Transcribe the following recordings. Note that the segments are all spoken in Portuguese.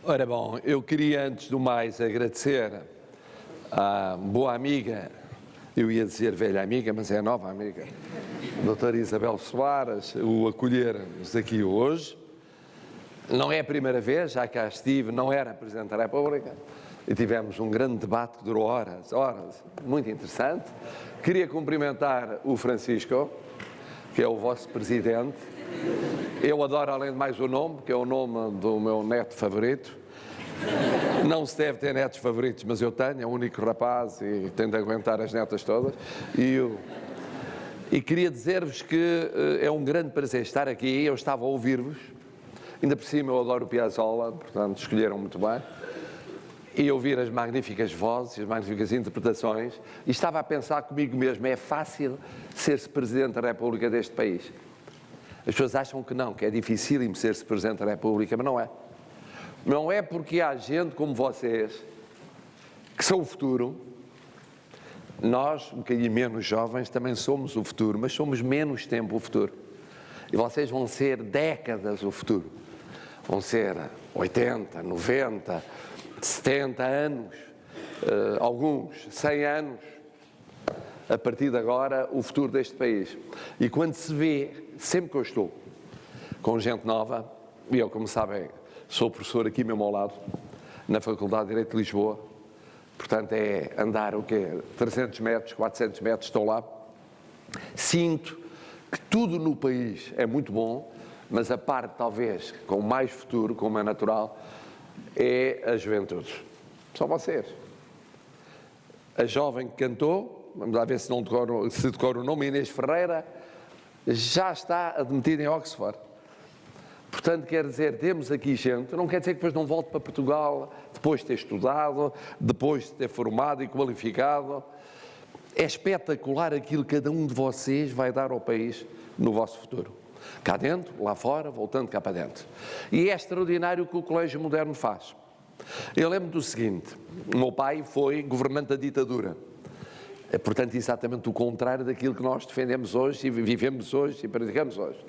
Ora bom, eu queria antes do mais agradecer à boa amiga, eu ia dizer velha amiga, mas é nova amiga, doutora Isabel Soares, o acolher-nos aqui hoje. Não é a primeira vez, já cá estive, não era Presidente da República, e tivemos um grande debate que durou horas, muito interessante. Queria cumprimentar o Francisco, que é o vosso Presidente. Eu adoro, além de mais, o nome, que é o nome do meu neto favorito. Não se deve ter netos favoritos, mas eu tenho, é o único rapaz e tento aguentar as netas todas. E queria dizer-vos que é um grande prazer estar aqui. Eu estava a ouvir-vos, ainda por cima eu adoro o Piazzolla, portanto escolheram muito bem, e ouvir as magníficas vozes, as magníficas interpretações, e estava a pensar comigo mesmo, é fácil ser-se Presidente da República deste país. As pessoas acham que não, que é dificílimo ser-se Presidente da República, mas não é. Não é porque há gente como vocês, que são o futuro. Nós, um bocadinho menos jovens, também somos o futuro, mas somos menos tempo o futuro. E vocês vão ser décadas o futuro. Vão ser 80, 90, 70 anos, alguns 100 anos, a partir de agora, o futuro deste país. E quando se vê, sempre que eu estou com gente nova, e eu, como sabem, sou professor aqui mesmo ao lado, na Faculdade de Direito de Lisboa, portanto é andar o quê? 300 metros, 400 metros, estou lá. Sinto que tudo no país é muito bom, mas a parte talvez com mais futuro, como é natural, é a juventude. São vocês. A jovem que cantou, vamos lá ver se decora o nome, Inês Ferreira, já está admitida em Oxford. Portanto, quer dizer, temos aqui gente, não quer dizer que depois não volte para Portugal, depois de ter estudado, depois de ter formado e qualificado. É espetacular aquilo que cada um de vocês vai dar ao país no vosso futuro. Cá dentro, lá fora, voltando cá para dentro. E é extraordinário o que o Colégio Moderno faz. Eu lembro do seguinte, o meu pai foi governante da ditadura. É, portanto, exatamente o contrário daquilo que nós defendemos hoje e vivemos hoje e praticamos hoje.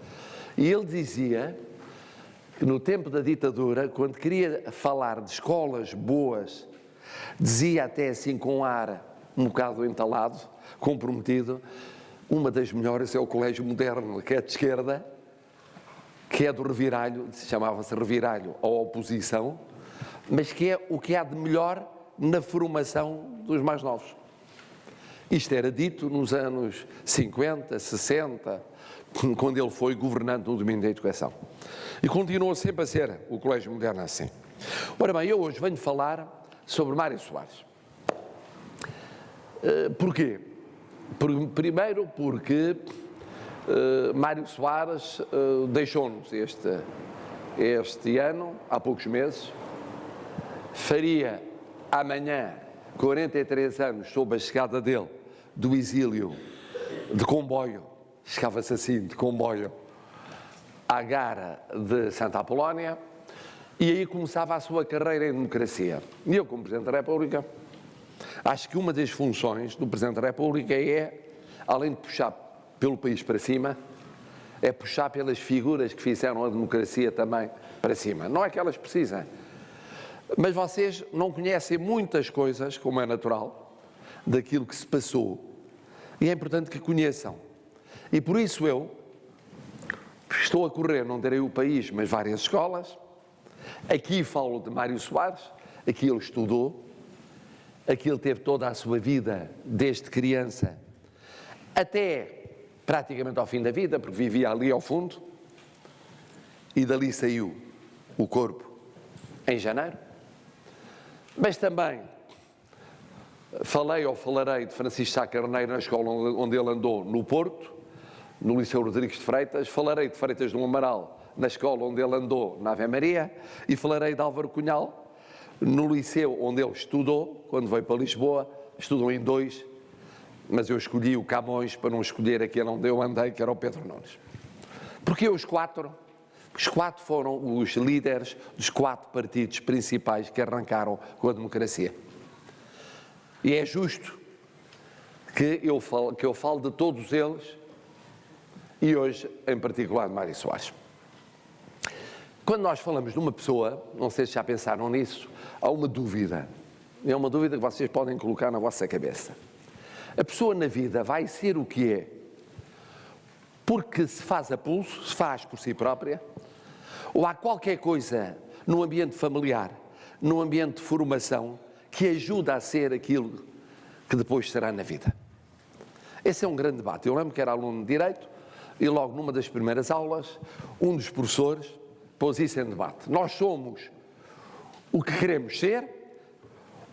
E ele dizia que no tempo da ditadura, quando queria falar de escolas boas, dizia até assim com ar um bocado entalado, comprometido, uma das melhores é o Colégio Moderno, que é de esquerda, que é do reviralho, chamava-se reviralho à oposição, mas que é o que há de melhor na formação dos mais novos. Isto era dito nos anos 50, 60, quando ele foi governante no domínio da educação. E continua sempre a ser o Colégio Moderno assim. Ora bem, eu hoje venho falar sobre Mário Soares. Porquê? Primeiro porque Mário Soares deixou-nos este ano, há poucos meses, faria amanhã 43 anos sob a chegada dele do exílio de comboio, chegava-se assim, de comboio, à Gara de Santa Apolónia, e aí começava a sua carreira em democracia. E eu, como Presidente da República, acho que uma das funções do Presidente da República é, além de puxar pelo país para cima, é puxar pelas figuras que fizeram a democracia também para cima. Não é que elas precisem, mas vocês não conhecem muitas coisas, como é natural, daquilo que se passou, e é importante que conheçam. E por isso eu estou a correr, não direi o país, mas várias escolas. Aqui falo de Mário Soares, aqui ele estudou, aqui ele teve toda a sua vida, desde criança até praticamente ao fim da vida, porque vivia ali ao fundo, e dali saiu o corpo em janeiro. Mas também falarei de Francisco Sá Carneiro na escola onde ele andou no Porto, no Liceu Rodrigues de Freitas, falarei de Freitas do Amaral, na escola onde ele andou, na Ave Maria, e falarei de Álvaro Cunhal, no liceu onde ele estudou, quando veio para Lisboa, estudou em dois, mas eu escolhi o Camões para não escolher aquele onde eu andei, que era o Pedro Nunes. Porque os quatro foram os líderes dos 4 partidos principais que arrancaram com a democracia. E é justo que eu falo de todos eles, e hoje, em particular, de Mário Soares. Quando nós falamos de uma pessoa, não sei se já pensaram nisso, há uma dúvida. E é uma dúvida que vocês podem colocar na vossa cabeça. A pessoa na vida vai ser o que é porque se faz a pulso, se faz por si própria, ou há qualquer coisa no ambiente familiar, no ambiente de formação, que ajuda a ser aquilo que depois será na vida? Esse é um grande debate. Eu lembro que era aluno de Direito e logo numa das primeiras aulas, um dos professores pôs isso em debate. Nós somos o que queremos ser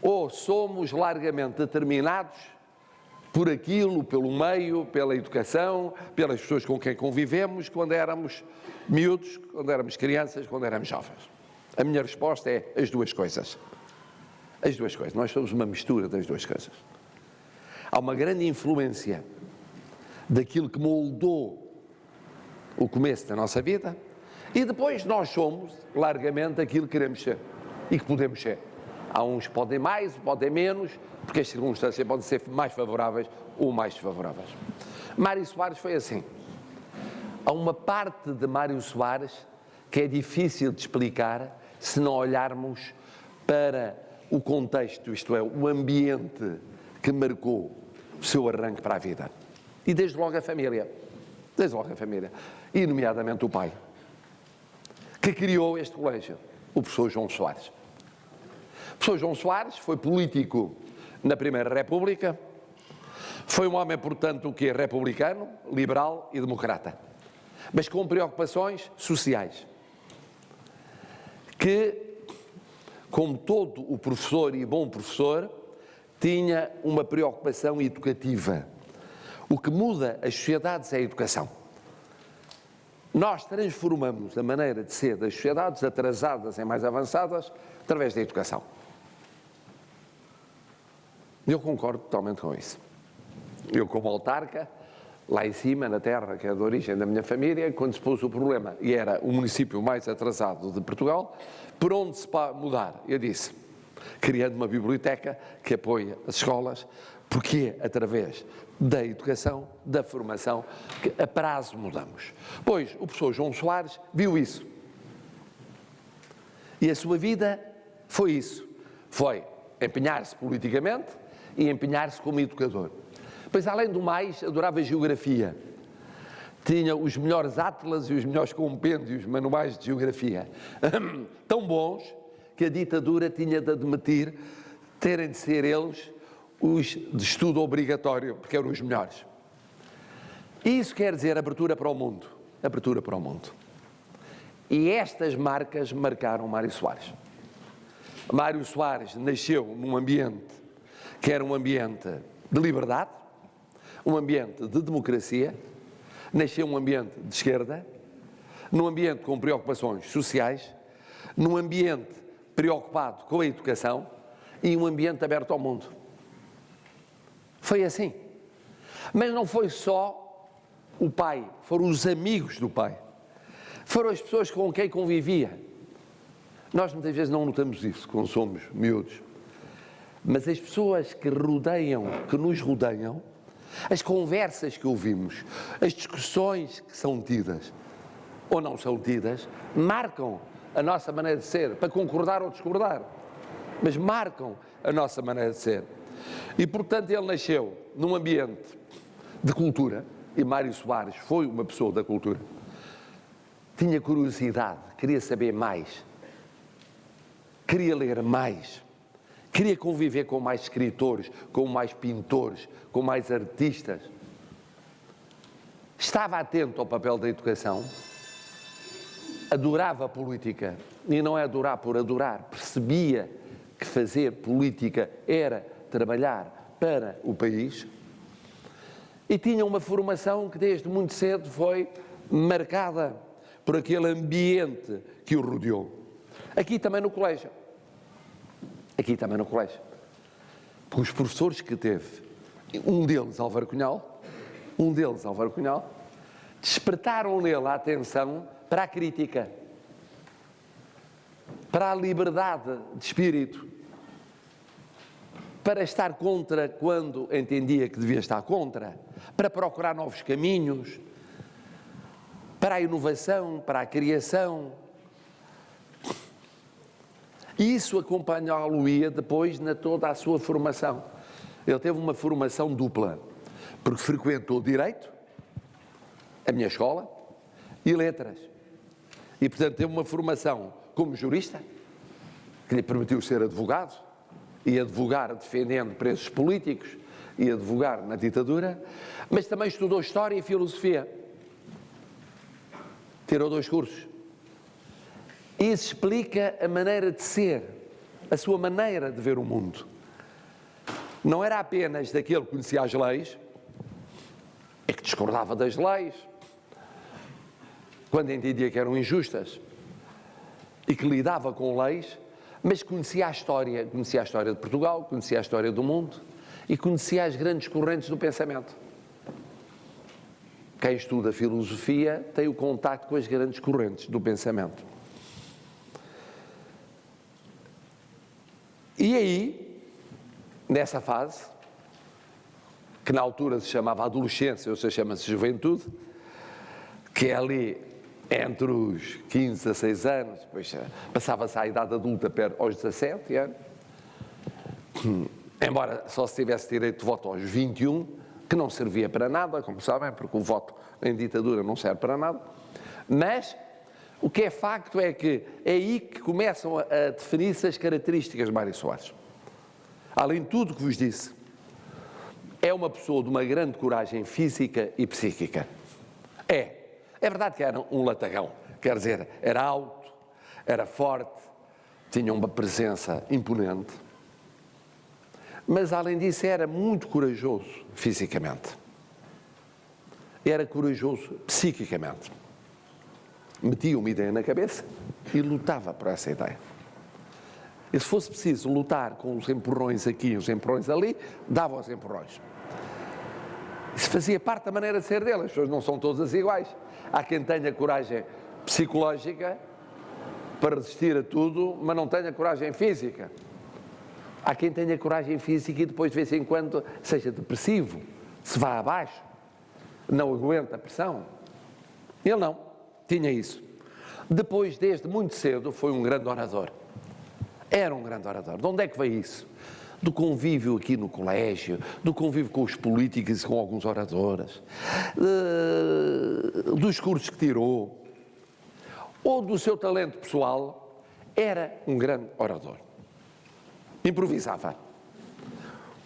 ou somos largamente determinados por aquilo, pelo meio, pela educação, pelas pessoas com quem convivemos quando éramos miúdos, quando éramos crianças, quando éramos jovens? A minha resposta é as duas coisas. As duas coisas. Nós somos uma mistura das duas coisas. Há uma grande influência daquilo que moldou o começo da nossa vida e depois nós somos largamente aquilo que queremos ser e que podemos ser. Há uns que podem mais, podem menos, porque as circunstâncias podem ser mais favoráveis ou mais desfavoráveis. Mário Soares foi assim. Há uma parte de Mário Soares que é difícil de explicar se não olharmos para o contexto, isto é, o ambiente que marcou o seu arranque para a vida. E desde logo a família. Desde logo a família. E nomeadamente o pai, que criou este colégio, o professor João Soares. O professor João Soares foi político na Primeira República, foi um homem, portanto, que é republicano, liberal e democrata, mas com preocupações sociais, que, como todo o professor e bom professor, tinha uma preocupação educativa. O que muda as sociedades é a educação. Nós transformamos a maneira de ser das sociedades atrasadas em mais avançadas através da educação. Eu concordo totalmente com isso. Eu, como autarca, lá em cima, na terra, que é da origem da minha família, quando se pôs o problema, e era o município mais atrasado de Portugal, por onde se pode mudar? Eu disse, criando uma biblioteca que apoia as escolas, porque é através da educação, da formação, que a prazo mudamos. Pois, o professor João Soares viu isso. E a sua vida foi isso. Foi empenhar-se politicamente e empenhar-se como educador. Pois, além do mais, adorava geografia. Tinha os melhores atlas e os melhores compêndios manuais de geografia. Tão bons que a ditadura tinha de admitir terem de ser eles os de estudo obrigatório, porque eram os melhores. Isso quer dizer abertura para o mundo. Abertura para o mundo. E estas marcas marcaram Mário Soares. Mário Soares nasceu num ambiente que era um ambiente de liberdade, um ambiente de democracia, nasceu num ambiente de esquerda, num ambiente com preocupações sociais, num ambiente preocupado com a educação e um ambiente aberto ao mundo. Foi assim. Mas não foi só o pai, foram os amigos do pai. Foram as pessoas com quem convivia. Nós muitas vezes não notamos isso quando somos miúdos. Mas as pessoas que nos rodeiam, as conversas que ouvimos, as discussões que são tidas ou não são tidas, marcam a nossa maneira de ser, para concordar ou discordar, mas marcam a nossa maneira de ser. E, portanto, ele nasceu num ambiente de cultura, e Mário Soares foi uma pessoa da cultura. Tinha curiosidade, queria saber mais, queria ler mais, queria conviver com mais escritores, com mais pintores, com mais artistas. Estava atento ao papel da educação, adorava a política, e não é adorar por adorar, percebia que fazer política era trabalhar para o país, e tinha uma formação que desde muito cedo foi marcada por aquele ambiente que o rodeou. Aqui também no colégio. Porque os professores que teve, um deles Álvaro Cunhal, despertaram nele a atenção para a crítica, para a liberdade de espírito, para estar contra quando entendia que devia estar contra, para procurar novos caminhos, para a inovação, para a criação, E isso acompanhá-lo-ia depois na toda a sua formação. Ele teve uma formação dupla, porque frequentou Direito, a minha escola, e Letras. E, portanto, teve uma formação como jurista, que lhe permitiu ser advogado, e advogar defendendo presos políticos, e advogar na ditadura, mas também estudou História e Filosofia. Tirou 2 cursos. Isso explica a maneira de ser, a sua maneira de ver o mundo. Não era apenas daquele que conhecia as leis, é que discordava das leis, quando entendia que eram injustas, e que lidava com leis, mas conhecia a história de Portugal, conhecia a história do mundo e conhecia as grandes correntes do pensamento. Quem estuda filosofia tem o contacto com as grandes correntes do pensamento. E aí, nessa fase, que na altura se chamava adolescência, ou seja, chama-se juventude, que é ali entre os 15 a 16 anos, depois passava-se à idade adulta aos 17 anos, embora só se tivesse direito de voto aos 21, que não servia para nada, como sabem, porque o voto em ditadura não serve para nada, mas o que é facto é que é aí que começam a definir-se as características de Mário Soares. Além de tudo o que vos disse, é uma pessoa de uma grande coragem física e psíquica. É verdade que era um latagão, quer dizer, era alto, era forte, tinha uma presença imponente, mas além disso era muito corajoso fisicamente, era corajoso psiquicamente. Metia uma ideia na cabeça e lutava por essa ideia. E se fosse preciso lutar com os empurrões aqui e os empurrões ali, dava os empurrões. Isso fazia parte da maneira de ser dele. As pessoas não são todas iguais. Há quem tenha coragem psicológica para resistir a tudo, mas não tenha coragem física. Há quem tenha coragem física e depois, de vez em quando, seja depressivo, se vá abaixo, não aguenta a pressão. Ele não, tinha isso. Depois, desde muito cedo, foi um grande orador. Era um grande orador. De onde é que veio isso? Do convívio aqui no colégio, do convívio com os políticos e com alguns oradores, dos cursos que tirou, ou do seu talento pessoal, era um grande orador. Improvisava.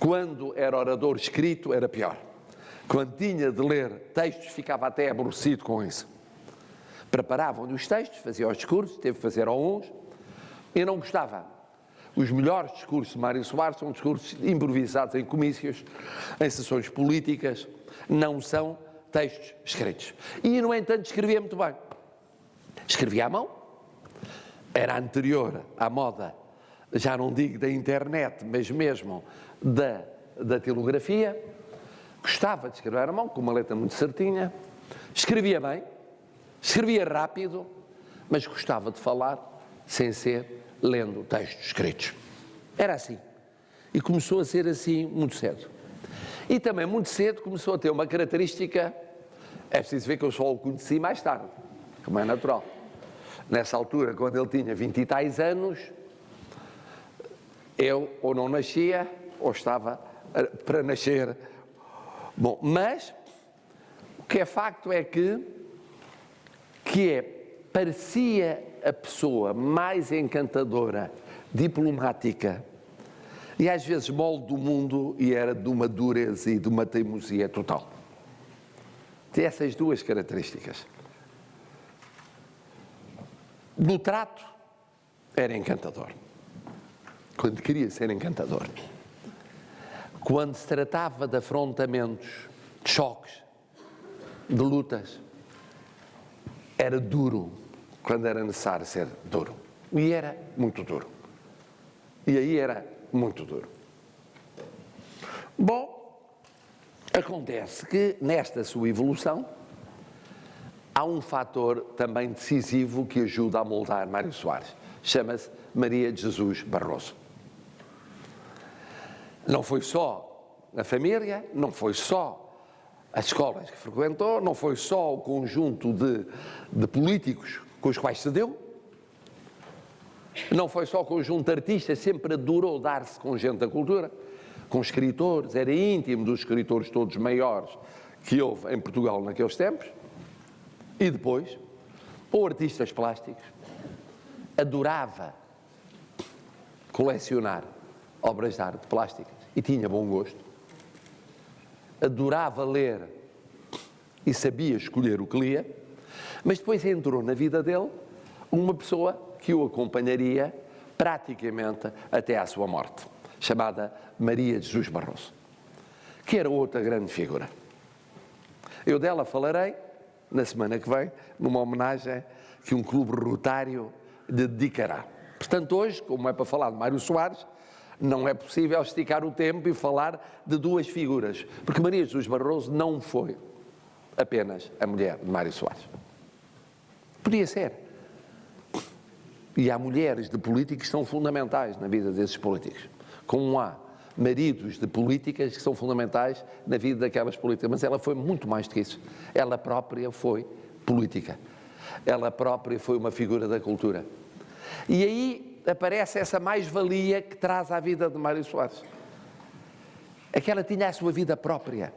Quando era orador escrito, era pior. Quando tinha de ler textos, ficava até aborrecido com isso. Preparavam-lhe os textos, fazia os discursos, teve que fazer alguns, e não gostava. Os melhores discursos de Mário Soares são discursos improvisados em comícios, em sessões políticas, não são textos escritos. E, no entanto, escrevia muito bem. Escrevia à mão, era anterior à moda, já não digo da internet, mas mesmo da tilografia. Gostava de escrever à mão, com uma letra muito certinha, escrevia bem, escrevia rápido, mas gostava de falar sem ser lendo textos escritos. Era assim. E começou a ser assim muito cedo. E também muito cedo começou a ter uma característica, é preciso ver que eu só o conheci mais tarde, como é natural. Nessa altura, quando ele tinha 20 e tais anos, eu ou não nascia, ou estava para nascer. Bom, mas o que é facto é que parecia a pessoa mais encantadora, diplomática e às vezes mole do mundo, e era de uma dureza e de uma teimosia total. Tem essas duas características. No trato, era encantador. Quando queria ser encantador. Quando se tratava de afrontamentos, de choques, de lutas, era duro, quando era necessário ser duro. E era muito duro. E aí era muito duro. Bom, acontece que nesta sua evolução há um fator também decisivo que ajuda a moldar Mário Soares. Chama-se Maria de Jesus Barroso. Não foi só a família, não foi só as escolas que frequentou, não foi só o conjunto de políticos com os quais se deu, Não foi só conjunto de artistas, sempre adorou dar-se com gente da cultura, com escritores, era íntimo dos escritores todos maiores que houve em Portugal naqueles tempos. E depois, ou artistas plásticos, adorava colecionar obras de arte plásticas e tinha bom gosto. Adorava ler e sabia escolher o que lia, mas depois entrou na vida dele uma pessoa que o acompanharia praticamente até à sua morte, chamada Maria de Jesus Barroso, que era outra grande figura. Eu dela falarei na semana que vem, numa homenagem que um clube rotário lhe dedicará. Portanto, hoje, como é para falar de Mário Soares, não é possível esticar o tempo e falar de duas figuras, porque Maria de Jesus Barroso não foi apenas a mulher de Mário Soares. Podia ser. E há mulheres de políticos que são fundamentais na vida desses políticos, como há maridos de políticas que são fundamentais na vida daquelas políticas, mas ela foi muito mais do que isso. Ela própria foi política. Ela própria foi uma figura da cultura. E aí aparece essa mais-valia que traz à vida de Mário Soares. É que ela tinha a sua vida própria.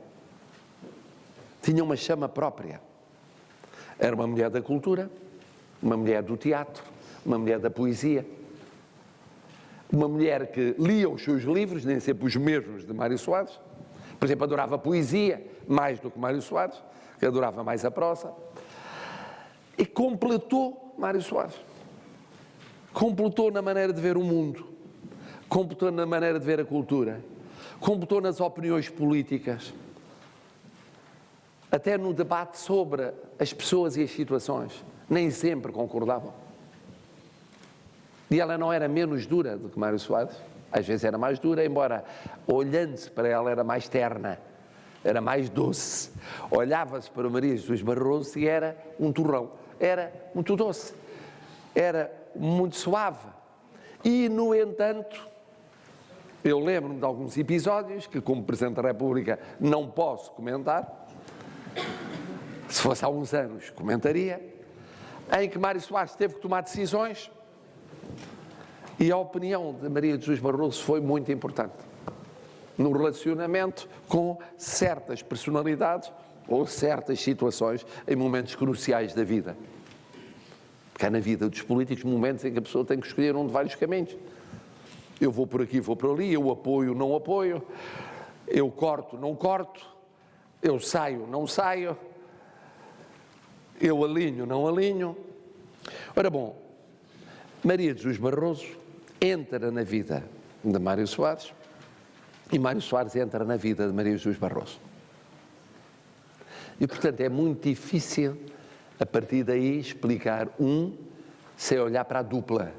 Tinha uma chama própria. Era uma mulher da cultura, uma mulher do teatro, uma mulher da poesia, uma mulher que lia os seus livros, nem sempre os mesmos de Mário Soares. Por exemplo, adorava poesia mais do que Mário Soares, que adorava mais a prosa. E completou Mário Soares. Completou na maneira de ver o mundo, completou na maneira de ver a cultura, completou nas opiniões políticas, até no debate sobre as pessoas e as situações. Nem sempre concordavam. E ela não era menos dura do que Mário Soares, às vezes era mais dura, embora olhando-se para ela era mais terna, era mais doce. Olhava-se para Maria de Jesus Barroso e era um torrão, era muito doce, era muito suave. E, no entanto, eu lembro-me de alguns episódios que, como Presidente da República, não posso comentar. Se fosse há uns anos, comentaria, em que Mário Soares teve que tomar decisões e a opinião de Maria de Jesus Barroso foi muito importante no relacionamento com certas personalidades ou certas situações em momentos cruciais da vida. Porque há na vida dos políticos momentos em que a pessoa tem que escolher um de vários caminhos. Eu vou por aqui, vou por ali, eu apoio, não apoio, eu corto, não corto, eu saio, não saio, eu alinho, não alinho. Ora bom, Maria de Jesus Barroso entra na vida de Mário Soares e Mário Soares entra na vida de Maria de Jesus Barroso. E, portanto, é muito difícil, a partir daí, explicar sem olhar para a dupla.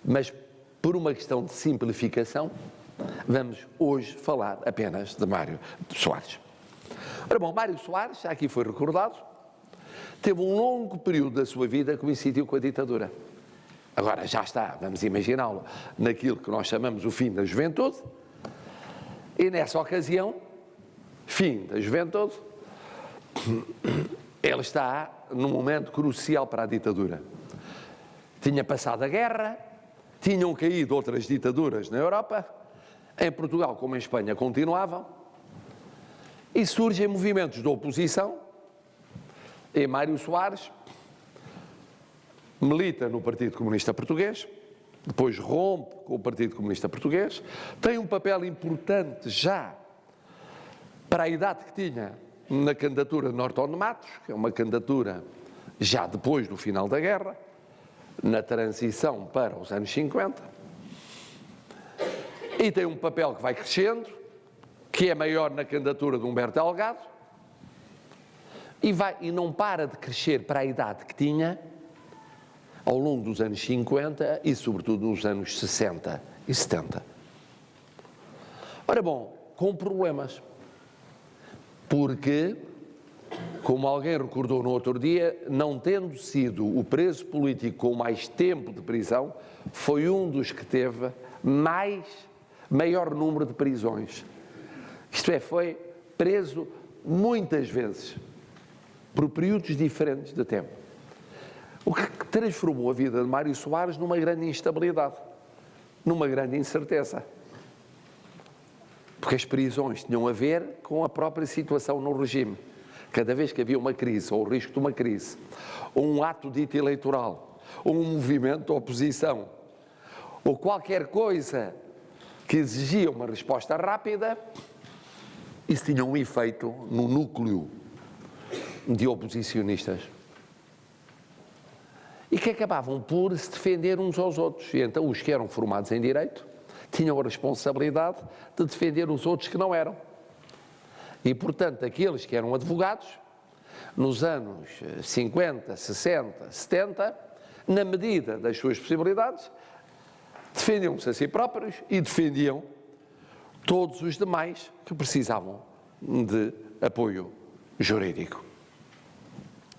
Mas, por uma questão de simplificação, vamos hoje falar apenas de Mário Soares. Ora bom, Mário Soares, já aqui foi recordado, teve um longo período da sua vida que coincidiu com a ditadura. Agora já está, vamos imaginá-lo, naquilo que nós chamamos o fim da juventude, e nessa ocasião, fim da juventude, ele está num momento crucial para a ditadura. Tinha passado a guerra, tinham caído outras ditaduras na Europa, em Portugal como em Espanha continuavam, e surgem movimentos de oposição, e Mário Soares milita no Partido Comunista Português, depois rompe com o Partido Comunista Português, tem um papel importante já para a idade que tinha na candidatura de Norton de Matos, que é uma candidatura já depois do final da guerra, na transição para os anos 50, e tem um papel que vai crescendo, que é maior na candidatura de Humberto Delgado, e não para de crescer para a idade que tinha ao longo dos anos 50 e, sobretudo, nos anos 60 e 70. Ora bom, com problemas, porque, como alguém recordou no outro dia, não tendo sido o preso político com mais tempo de prisão, foi um dos que teve maior número de prisões. Isto é, foi preso muitas vezes, por períodos diferentes de tempo. O que transformou a vida de Mário Soares numa grande instabilidade, numa grande incerteza. Porque as prisões tinham a ver com a própria situação no regime. Cada vez que havia uma crise, ou o risco de uma crise, ou um ato dito eleitoral, ou um movimento de oposição, ou qualquer coisa que exigia uma resposta rápida, isso tinha um efeito no núcleo de oposicionistas. E que acabavam por se defender uns aos outros. E então os que eram formados em Direito tinham a responsabilidade de defender os outros que não eram. E, portanto, aqueles que eram advogados, nos anos 50, 60, 70, na medida das suas possibilidades, defendiam-se a si próprios e defendiam todos os demais que precisavam de apoio jurídico.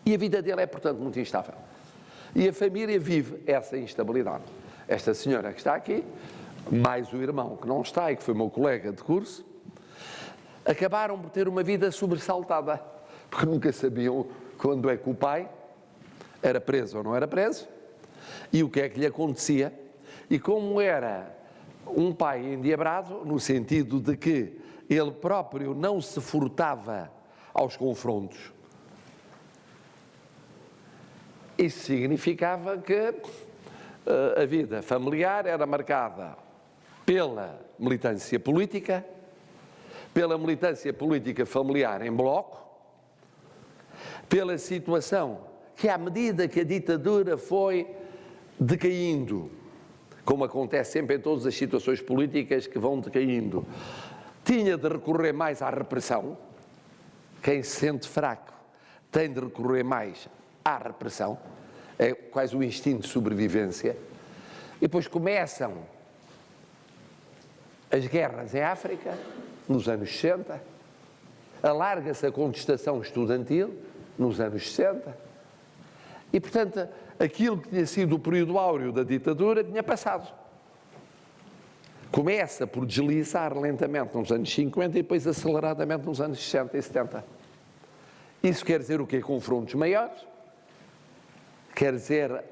E a vida dele é, portanto, muito instável. E a família vive essa instabilidade. Esta senhora que está aqui, mais o irmão que não está e que foi meu colega de curso, acabaram por ter uma vida sobressaltada, porque nunca sabiam quando é que o pai era preso ou não era preso, e o que é que lhe acontecia, e como era um pai endiabrado, no sentido de que ele próprio não se furtava aos confrontos. Isso significava que a vida familiar era marcada pela militância política familiar em bloco, pela situação que, à medida que a ditadura foi decaindo, como acontece sempre em todas as situações políticas que vão decaindo, tinha de recorrer mais à repressão. Quem se sente fraco tem de recorrer mais à repressão, é quase o instinto de sobrevivência. E depois começam as guerras em África, nos anos 60, alarga-se a contestação estudantil, nos anos 60, e, portanto, aquilo que tinha sido o período áureo da ditadura tinha passado. Começa por deslizar lentamente nos anos 50 e depois aceleradamente nos anos 60 e 70. Isso quer dizer o quê? Confrontos maiores, quer dizer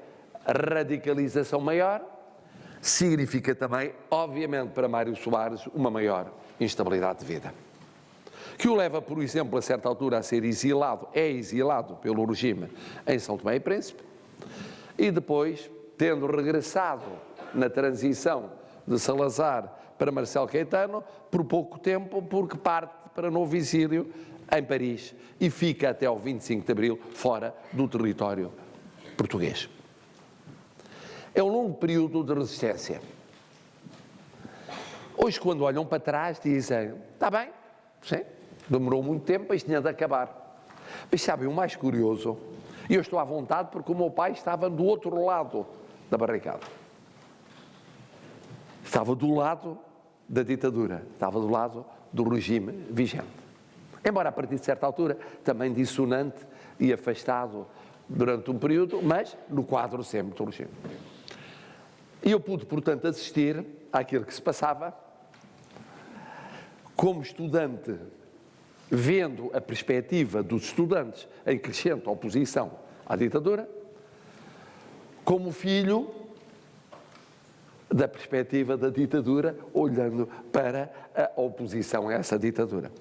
radicalização maior, significa também, obviamente, para Mário Soares, uma maior instabilidade de vida. Que o leva, por exemplo, a certa altura a ser exilado, pelo regime em São Tomé e Príncipe, e depois, tendo regressado na transição de Salazar para Marcelo Caetano, por pouco tempo, porque parte para novo exílio em Paris e fica até ao 25 de Abril fora do território português. É um longo período de resistência. Hoje, quando olham para trás, dizem, está bem, sim, demorou muito tempo, isto tinha de acabar. Mas sabem, o mais curioso, e eu estou à vontade porque o meu pai estava do outro lado da barricada. Estava do lado da ditadura, estava do lado do regime vigente. Embora a partir de certa altura, também dissonante e afastado durante um período, mas no quadro sempre do regime. E eu pude, portanto, assistir àquilo que se passava como estudante, vendo a perspectiva dos estudantes em crescente oposição à ditadura, como filho da perspectiva da ditadura, olhando para a oposição a essa ditadura.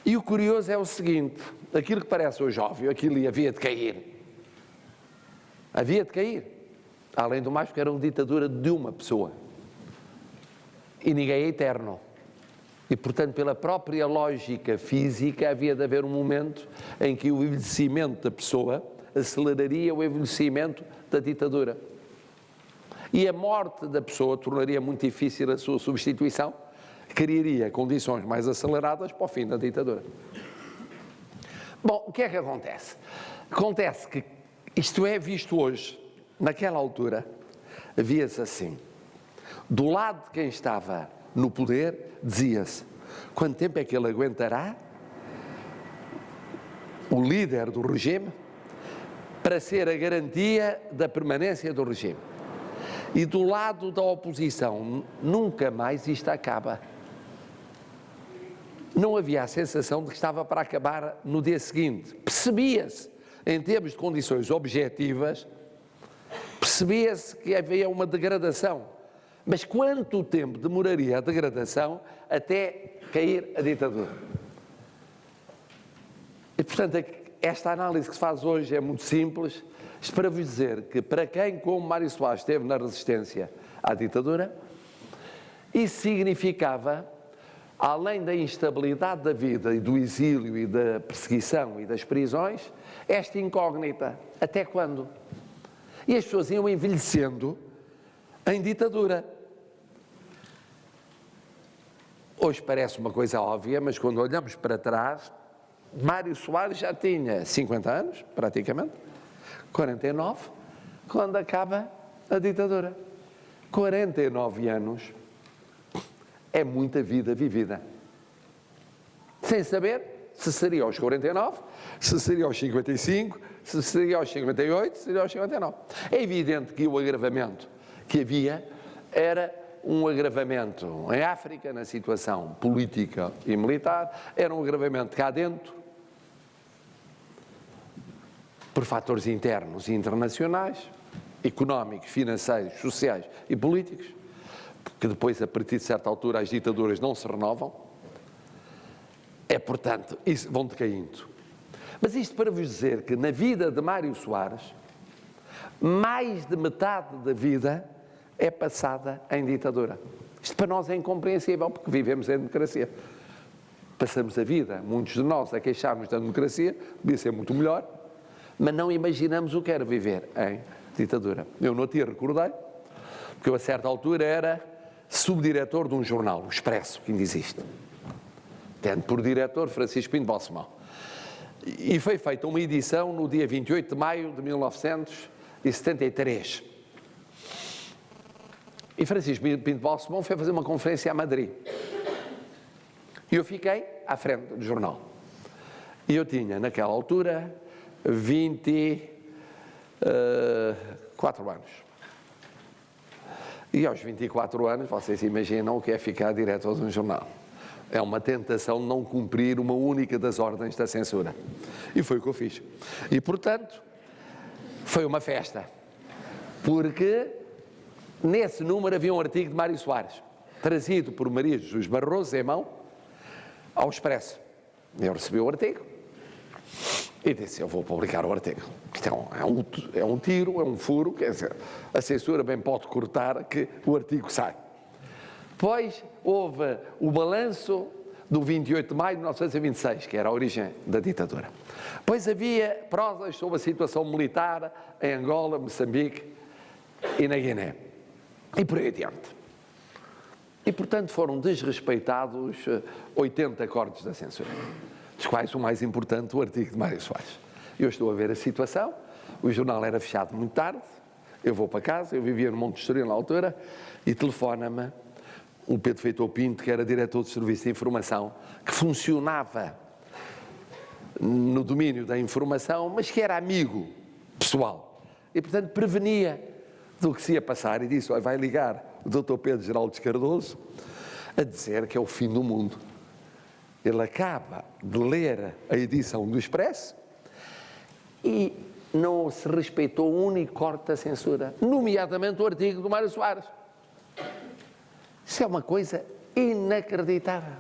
E o curioso é o seguinte, aquilo que parece hoje óbvio, aquilo havia de cair. Havia de cair. Além do mais, porque era uma ditadura de uma pessoa. E ninguém é eterno. E, portanto, pela própria lógica física, havia de haver um momento em que o envelhecimento da pessoa aceleraria o envelhecimento da ditadura. E a morte da pessoa tornaria muito difícil a sua substituição, criaria condições mais aceleradas para o fim da ditadura. Bom, o que é que acontece? Acontece que isto é visto hoje, naquela altura, havia-se assim, do lado de quem estava no poder, dizia-se, quanto tempo é que ele aguentará, o líder do regime, para ser a garantia da permanência do regime. E do lado da oposição, nunca mais isto acaba. Não havia a sensação de que estava para acabar no dia seguinte. Percebia-se, em termos de condições objetivas, percebia-se que havia uma degradação. Mas quanto tempo demoraria a degradação até cair a ditadura? E, portanto, esta análise que se faz hoje é muito simples, para vos dizer que, para quem, como Mário Soares, esteve na resistência à ditadura, isso significava, além da instabilidade da vida e do exílio e da perseguição e das prisões, esta incógnita: até quando? E as pessoas iam envelhecendo em ditadura. Hoje parece uma coisa óbvia, mas quando olhamos para trás, Mário Soares já tinha 50 anos, praticamente, 49, quando acaba a ditadura. 49 anos é muita vida vivida. Sem saber se seria aos 49, se seria aos 55, se seria aos 58, se seria aos 59. É evidente que o agravamento que havia era um agravamento em África, na situação política e militar, era um agravamento cá dentro, por fatores internos e internacionais, económicos, financeiros, sociais e políticos, que depois, a partir de certa altura, as ditaduras não se renovam. Portanto, isso vão decaindo. Mas isto para vos dizer que na vida de Mário Soares, mais de metade da vida é passada em ditadura. Isto para nós é incompreensível, porque vivemos em democracia. Passamos a vida, muitos de nós, a queixarmos da democracia, devia ser muito melhor, mas não imaginamos o que era viver em ditadura. Eu no outro dia recordei, porque eu a certa altura era subdiretor de um jornal, o Expresso, que ainda existe, tendo por diretor Francisco Pinto Balsemão. E foi feita uma edição no dia 28 de maio de 1973. E Francisco Pinto Balsemão foi fazer uma conferência a Madrid. E eu fiquei à frente do jornal. E eu tinha, naquela altura, 24 anos. E aos 24 anos, vocês imaginam o que é ficar diretor de um jornal. É uma tentação de não cumprir uma única das ordens da censura. E foi o que eu fiz. E, portanto, foi uma festa. Porque nesse número havia um artigo de Mário Soares, trazido por Maria Jesus Barroso, em mão, ao Expresso. Eu recebi o artigo e disse: eu vou publicar o artigo. Isto é um tiro, é um furo, quer dizer, a censura bem pode cortar que o artigo sai. Depois houve o balanço do 28 de maio de 1926, que era a origem da ditadura. Depois havia prosas sobre a situação militar em Angola, Moçambique e na Guiné. E por aí adiante. E, portanto, foram desrespeitados 80 acordos da censura, dos quais o mais importante, o artigo de Mário Soares. Eu estou a ver a situação, o jornal era fechado muito tarde, eu vou para casa, eu vivia no Monte Estoril na altura, e telefona-me o Pedro Feitor Pinto, que era diretor de serviço de informação, que funcionava no domínio da informação, mas que era amigo pessoal. E, portanto, prevenia do que se ia passar e disse: olha, vai ligar o Dr. Pedro Geraldes Cardoso a dizer que é o fim do mundo. Ele acaba de ler a edição do Expresso e não se respeitou um único corte da censura, nomeadamente o artigo do Mário Soares. Isso é uma coisa inacreditável.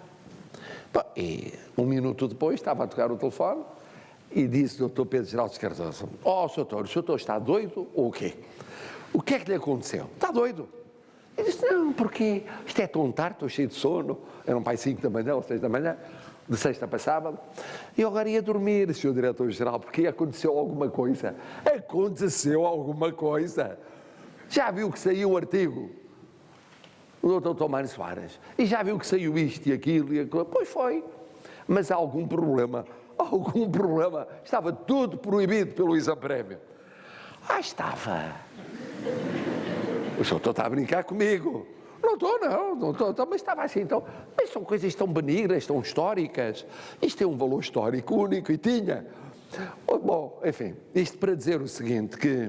Bom, e um minuto depois estava a tocar o telefone e disse o Dr. Pedro Geraldes Cardoso: ó, Sr. o senhor está doido ou o quê? O que é que lhe aconteceu? Está doido? Ele disse: não, porque isto é tão tarde, estou cheio de sono, eram para as 5 da manhã ou 6 da manhã, de sexta para sábado, e eu agora ia dormir, Sr. Diretor-Geral, porque aconteceu alguma coisa. Aconteceu alguma coisa. Já viu que saiu o artigo do Dr. Mário Soares? E já viu que saiu isto e aquilo e aquilo? Pois foi. Mas há algum problema. Algum problema. Estava tudo proibido pelo exame prévio. Estava. O senhor está a brincar comigo. Não estou, mas estava assim, então. Mas são coisas tão benignas, tão históricas. Isto tem um valor histórico único e tinha. Bom, enfim, isto para dizer o seguinte, que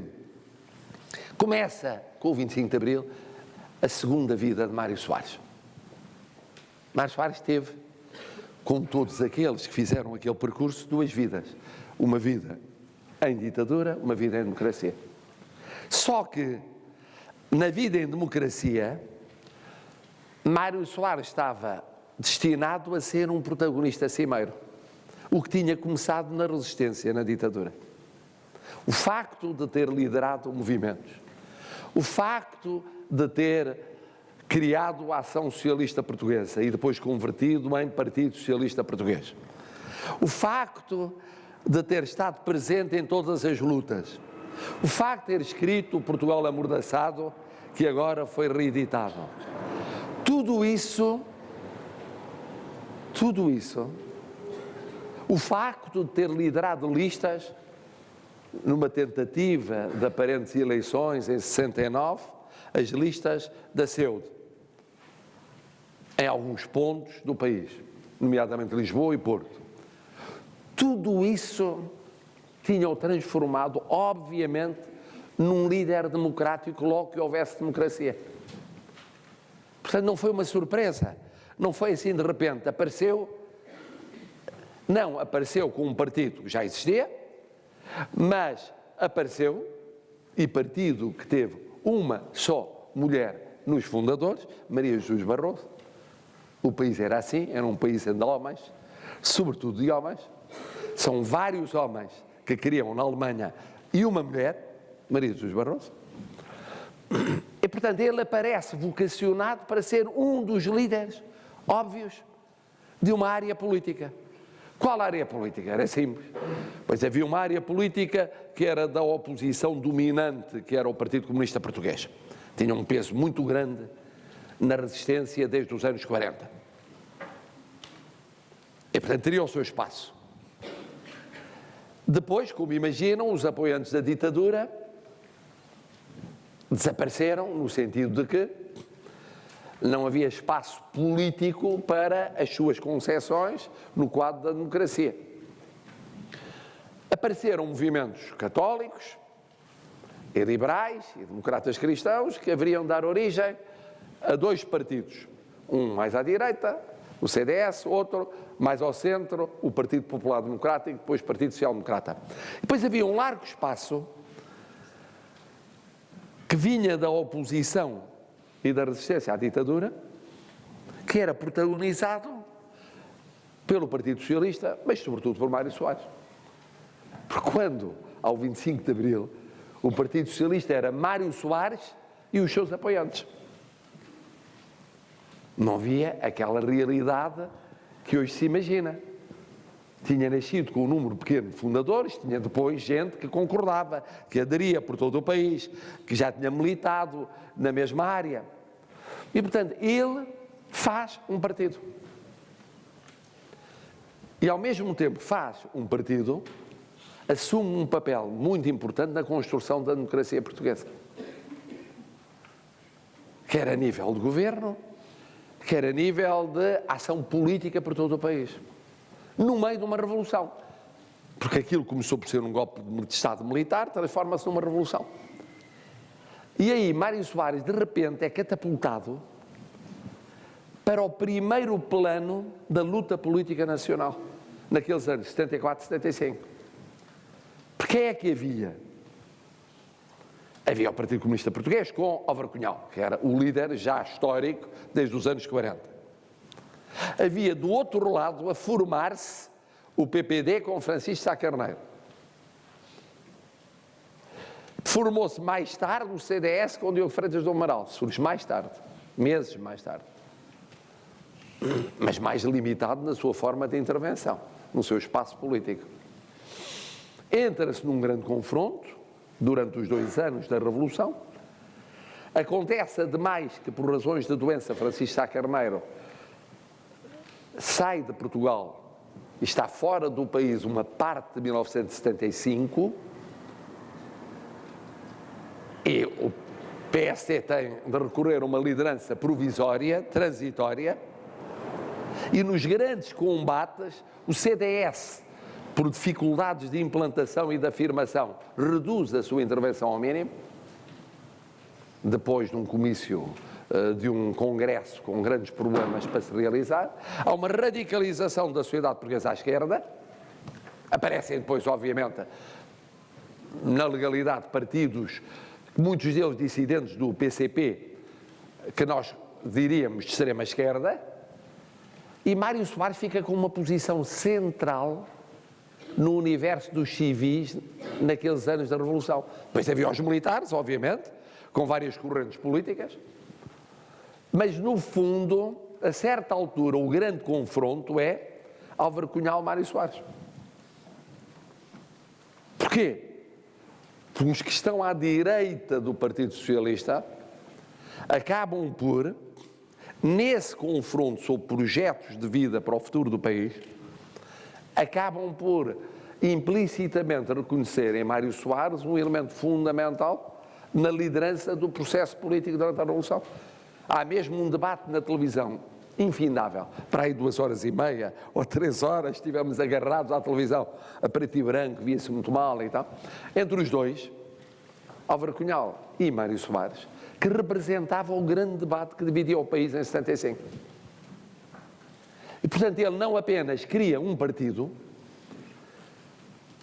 começa com o 25 de Abril a segunda vida de Mário Soares. Mário Soares teve, como todos aqueles que fizeram aquele percurso, duas vidas. Uma vida em ditadura, uma vida em democracia. Só que, na vida em democracia, Mário Soares estava destinado a ser um protagonista cimeiro, o que tinha começado na resistência, na ditadura. O facto de ter liderado movimentos, o facto de ter criado a Ação Socialista Portuguesa e depois convertido em Partido Socialista Português, o facto de ter estado presente em todas as lutas, o facto de ter escrito o Portugal Amordaçado, que agora foi reeditado, tudo isso, o facto de ter liderado listas numa tentativa de aparentes eleições em 69, as listas da CEUD, em alguns pontos do país, nomeadamente Lisboa e Porto. Tudo isso tinha-o transformado, obviamente, num líder democrático logo que houvesse democracia. Portanto, não foi uma surpresa, não foi assim de repente, apareceu com um partido que já existia, mas apareceu, e partido que teve uma só mulher nos fundadores, Maria Jesus Barroso. O país era assim, era um país de homens, sobretudo de homens. São vários homens que queriam na Alemanha e uma mulher, Maria Jesus Barroso. E, portanto, ele aparece vocacionado para ser um dos líderes óbvios de uma área política. Qual área política? Era simples. Pois havia uma área política que era da oposição dominante, que era o Partido Comunista Português. Tinha um peso muito grande na resistência desde os anos 40. E, portanto, teria o seu espaço. Depois, como imaginam, os apoiantes da ditadura desapareceram, no sentido de que não havia espaço político para as suas concessões no quadro da democracia. Apareceram movimentos católicos, e liberais, e democratas cristãos, que haveriam de dar origem a dois partidos. Um mais à direita, o CDS, outro mais ao centro, o Partido Popular Democrático, e depois o Partido Social Democrata. Depois havia um largo espaço que vinha da oposição e da resistência à ditadura, que era protagonizado pelo Partido Socialista, mas sobretudo por Mário Soares. Porque quando, ao 25 de Abril, o Partido Socialista era Mário Soares e os seus apoiantes. Não havia aquela realidade que hoje se imagina. Tinha nascido com um número pequeno de fundadores, tinha depois gente que concordava, que aderia por todo o país, que já tinha militado na mesma área. E, portanto, ele faz um partido. E, ao mesmo tempo, faz um partido, assume um papel muito importante na construção da democracia portuguesa. Quer a nível de governo, quer a nível de ação política por todo o país. No meio de uma revolução. Porque aquilo começou por ser um golpe de Estado militar, transforma-se numa revolução. E aí Mário Soares, de repente, é catapultado para o primeiro plano da luta política nacional, naqueles anos 74, 75. Porque é que havia? Havia o Partido Comunista Português com Álvaro Cunhal, que era o líder já histórico desde os anos 40. Havia do outro lado a formar-se o PPD com Francisco Sá Carneiro. Formou-se mais tarde o CDS com Diogo Freitas do Amaral, surge mais tarde, meses mais tarde, mas mais limitado na sua forma de intervenção, no seu espaço político. Entra-se num grande confronto durante os 2 anos da Revolução. Acontece, ademais, que por razões de doença Francisco Sá Carneiro sai de Portugal e está fora do país uma parte de 1975, e o PSD tem de recorrer a uma liderança provisória, transitória, e nos grandes combates o CDS, por dificuldades de implantação e de afirmação, reduz a sua intervenção ao mínimo, depois de um comício, de um congresso com grandes problemas para se realizar. Há uma radicalização da sociedade portuguesa à esquerda. Aparecem depois, obviamente, na legalidade, partidos, muitos deles dissidentes do PCP, que nós diríamos de extrema esquerda, e Mário Soares fica com uma posição central no universo dos civis naqueles anos da Revolução. Depois havia os militares, obviamente, com várias correntes políticas, mas no fundo, a certa altura, o grande confronto é Álvaro Cunhal, Mário Soares. Porquê? Porque os que estão à direita do Partido Socialista acabam por, nesse confronto sobre projetos de vida para o futuro do país, acabam por implicitamente reconhecer em Mário Soares um elemento fundamental na liderança do processo político durante a Revolução. Há mesmo um debate na televisão infindável, para aí 2h30 ou 3 horas, estivemos agarrados à televisão, a preto e branco, via-se muito mal e tal, entre os dois, Álvaro Cunhal e Mário Soares, que representavam o grande debate que dividia o país em 75. E, portanto, ele não apenas cria um partido,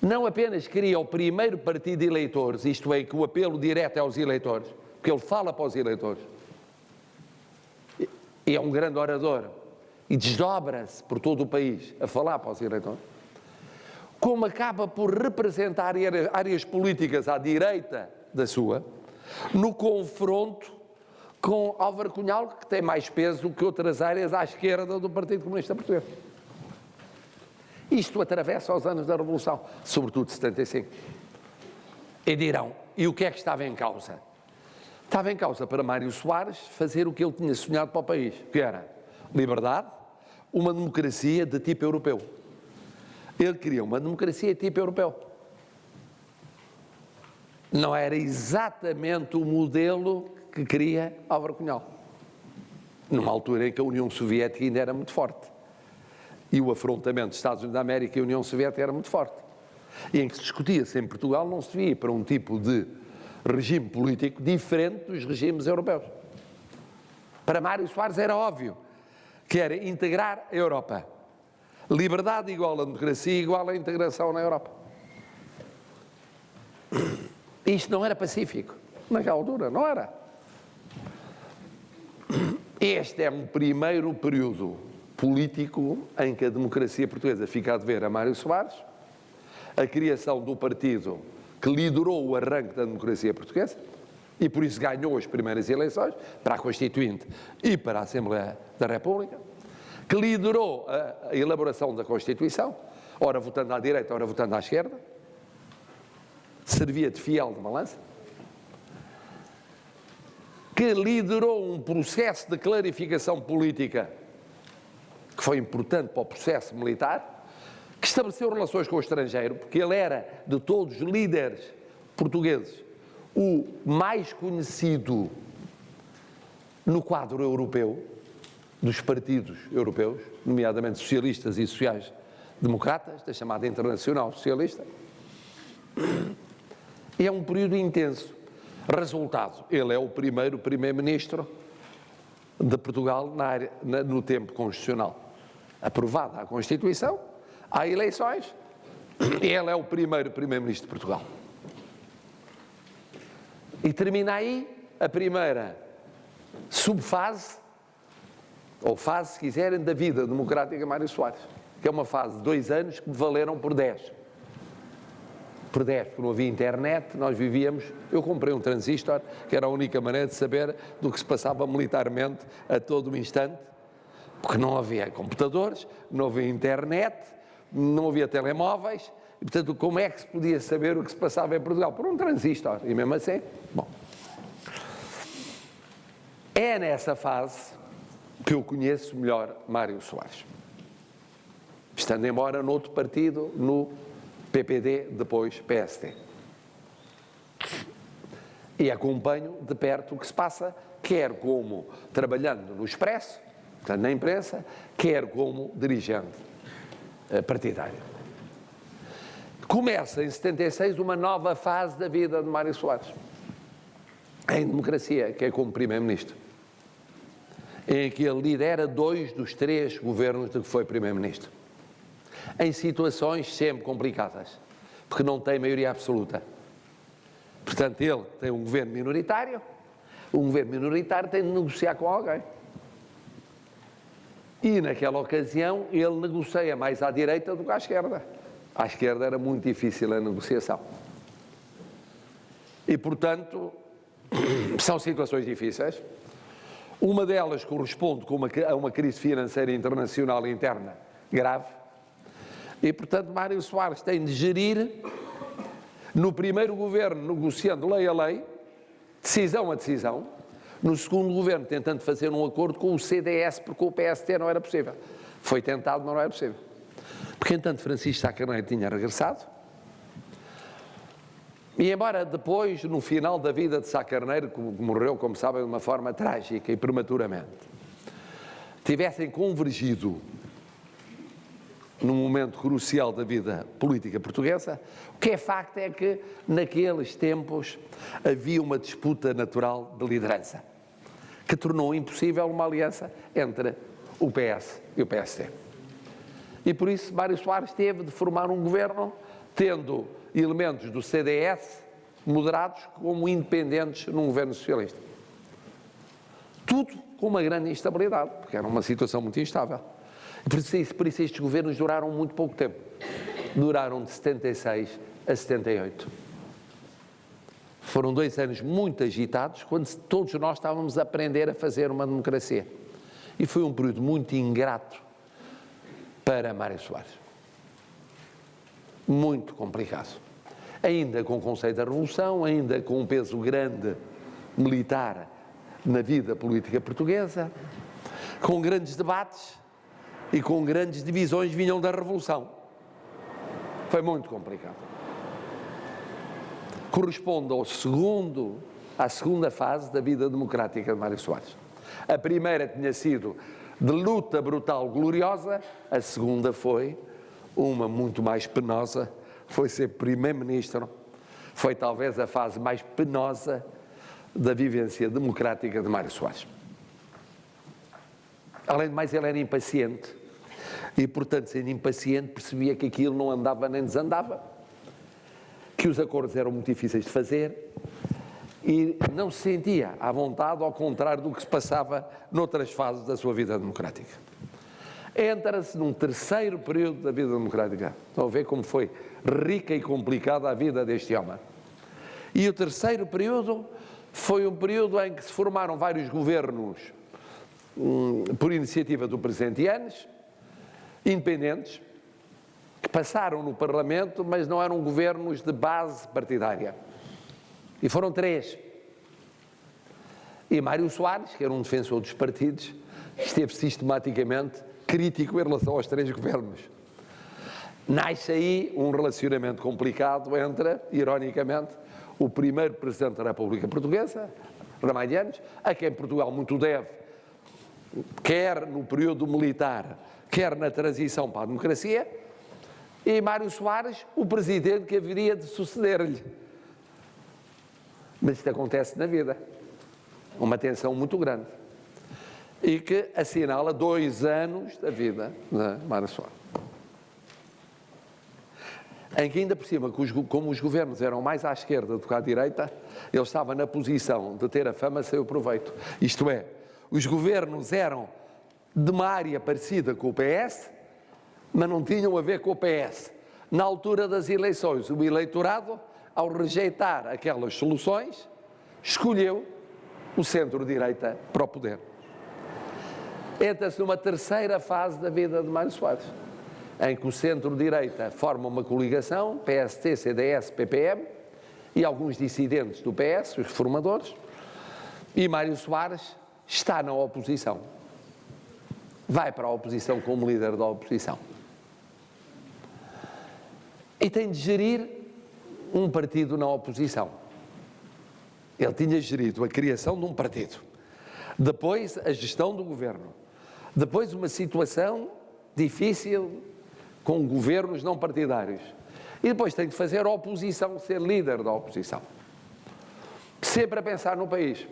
não apenas cria o primeiro partido de eleitores, isto é, que o apelo direto é aos eleitores, porque ele fala para os eleitores, e é um grande orador, e desdobra-se por todo o país a falar para os eleitores, como acaba por representar áreas políticas à direita da sua, no confronto com Álvaro Cunhal, que tem mais peso que outras áreas à esquerda do Partido Comunista Português. Isto atravessa os anos da Revolução, sobretudo 75. E dirão, e o que é que estava em causa? Estava em causa para Mário Soares fazer o que ele tinha sonhado para o país, que era liberdade, uma democracia de tipo europeu. Ele queria uma democracia de tipo europeu. Não era exatamente o modelo que queria Álvaro Cunhal, numa altura em que a União Soviética ainda era muito forte. E o afrontamento dos Estados Unidos da América e a União Soviética era muito forte. E em que se discutia-se em Portugal, não se via para um tipo de regime político diferente dos regimes europeus. Para Mário Soares era óbvio que era integrar a Europa. Liberdade igual a democracia igual a integração na Europa. Isto não era pacífico. Naquela altura, não era. Este é um primeiro período político em que a democracia portuguesa fica a dever a Mário Soares, a criação do partido que liderou o arranque da democracia portuguesa e por isso ganhou as primeiras eleições para a Constituinte e para a Assembleia da República, que liderou a elaboração da Constituição, ora votando à direita, ora votando à esquerda, servia de fiel de balança, que liderou um processo de clarificação política que foi importante para o processo militar, que estabeleceu relações com o estrangeiro, porque ele era, de todos os líderes portugueses, o mais conhecido no quadro europeu, dos partidos europeus, nomeadamente socialistas e sociais-democratas, da chamada Internacional Socialista. E é um período intenso. Resultado, ele é o primeiro primeiro-ministro de Portugal no tempo constitucional. Aprovada a Constituição, há eleições, e ele é o primeiro primeiro-ministro de Portugal. E termina aí a primeira subfase, ou fase, se quiserem, da vida democrática de Mário Soares, que é uma fase de 2 anos que me valeram por 10. Por 10, porque não havia internet, nós vivíamos, eu comprei um transistor, que era a única maneira de saber do que se passava militarmente a todo o instante, porque não havia computadores, não havia internet, não havia telemóveis, e portanto como é que se podia saber o que se passava em Portugal? Por um transistor, e mesmo assim, bom. É nessa fase que eu conheço melhor Mário Soares, estando embora noutro partido, no PPD, depois PSD. E acompanho de perto o que se passa, quer como trabalhando no Expresso, portanto na imprensa, quer como dirigente partidário. Começa em 76 uma nova fase da vida de Mário Soares, em democracia, que é como primeiro-ministro, em que ele lidera 2 dos 3 governos de que foi primeiro-ministro, em situações sempre complicadas, porque não tem maioria absoluta. Portanto, ele tem um governo minoritário, o governo minoritário tem de negociar com alguém. E naquela ocasião ele negocia mais à direita do que à esquerda. À esquerda era muito difícil a negociação. E, portanto, são situações difíceis. Uma delas corresponde a uma crise financeira internacional interna grave. E, portanto, Mário Soares tem de gerir, no primeiro governo, negociando lei a lei, decisão a decisão, no segundo governo, tentando fazer um acordo com o CDS, porque o PST não era possível. Foi tentado, mas não era possível. Porque, entanto, Francisco Sá Carneiro tinha regressado, e embora depois, no final da vida de Sá Carneiro, que morreu, como sabem, de uma forma trágica e prematuramente, tivessem convergido num momento crucial da vida política portuguesa, o que é facto é que, naqueles tempos, havia uma disputa natural de liderança, que tornou impossível uma aliança entre o PS e o PST. E por isso Mário Soares teve de formar um governo, tendo elementos do CDS moderados como independentes num governo socialista. Tudo com uma grande instabilidade, porque era uma situação muito instável. Por isso estes governos duraram muito pouco tempo. Duraram de 76 a 78. Foram 2 anos muito agitados, quando todos nós estávamos a aprender a fazer uma democracia. E foi um período muito ingrato para Mário Soares. Muito complicado. Ainda com o conceito da Revolução, ainda com um peso grande militar na vida política portuguesa, com grandes debates e com grandes divisões vinham da Revolução. Foi muito complicado. Corresponde à segunda fase da vida democrática de Mário Soares. A primeira tinha sido de luta brutal gloriosa, a segunda foi uma muito mais penosa, foi ser primeiro-ministro, foi talvez a fase mais penosa da vivência democrática de Mário Soares. Além de mais, ele era impaciente e, portanto, sendo impaciente, percebia que aquilo não andava nem desandava, que os acordos eram muito difíceis de fazer e não se sentia à vontade, ao contrário do que se passava noutras fases da sua vida democrática. Entra-se num terceiro período da vida democrática. Estão a ver como foi rica e complicada a vida deste homem. E o terceiro período foi um período em que se formaram vários governos por iniciativa do presidente Yanes, independentes, que passaram no Parlamento, mas não eram governos de base partidária. E foram 3. E Mário Soares, que era um defensor dos partidos, esteve sistematicamente crítico em relação aos 3 governos. Nasce aí um relacionamento complicado entre, ironicamente, o primeiro Presidente da República Portuguesa, Ramalho Yanes, a quem Portugal muito deve, quer no período militar, quer na transição para a democracia, e Mário Soares, o Presidente que haveria de suceder-lhe. Mas isto acontece na vida. Uma tensão muito grande. E que assinala 2 anos da vida de Mário Soares. Em que ainda por cima, como os governos eram mais à esquerda do que à direita, ele estava na posição de ter a fama sem o proveito. Isto é, os governos eram de uma área parecida com o PS, mas não tinham a ver com o PS. Na altura das eleições, o eleitorado, ao rejeitar aquelas soluções, escolheu o centro-direita para o poder. Entra-se numa terceira fase da vida de Mário Soares, em que o centro-direita forma uma coligação, PST, CDS, PPM, e alguns dissidentes do PS, os reformadores, e Mário Soares está na oposição. Vai para a oposição como líder da oposição. E tem de gerir um partido na oposição. Ele tinha gerido a criação de um partido, depois a gestão do governo, depois uma situação difícil com governos não partidários, e depois tem de fazer a oposição, ser líder da oposição, sempre a pensar no país.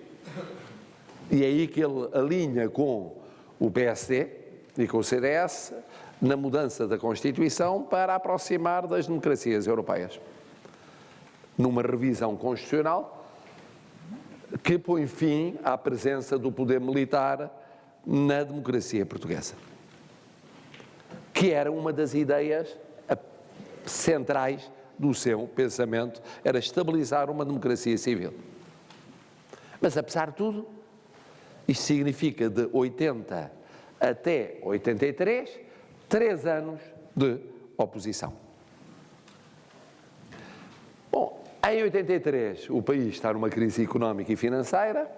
E é aí que ele alinha com o PSD e com o CDS na mudança da Constituição para aproximar das democracias europeias. numa revisão constitucional que põe fim à presença do poder militar na democracia portuguesa, que era uma das ideias centrais do seu pensamento, era estabilizar uma democracia civil. Mas, apesar de tudo, isto significa de 80 até 83, 3 anos de oposição. Bom, em 83 o país está numa crise económica e financeira,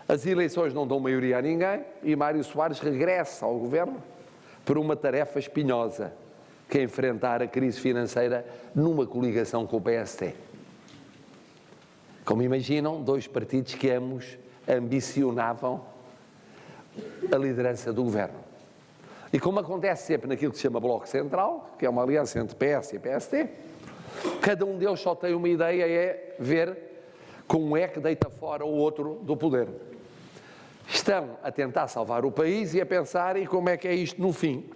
as eleições não dão maioria a ninguém e Mário Soares regressa ao governo por uma tarefa espinhosa, que é enfrentar a crise financeira numa coligação com o PST. Como imaginam, 2 partidos que ambos ambicionavam a liderança do governo. E como acontece sempre naquilo que se chama Bloco Central, que é uma aliança entre PS e PST, cada um deles só tem uma ideia, é ver como é que deita fora o outro do poder. Estão a tentar salvar o país e a pensar, e como é que é isto no fim?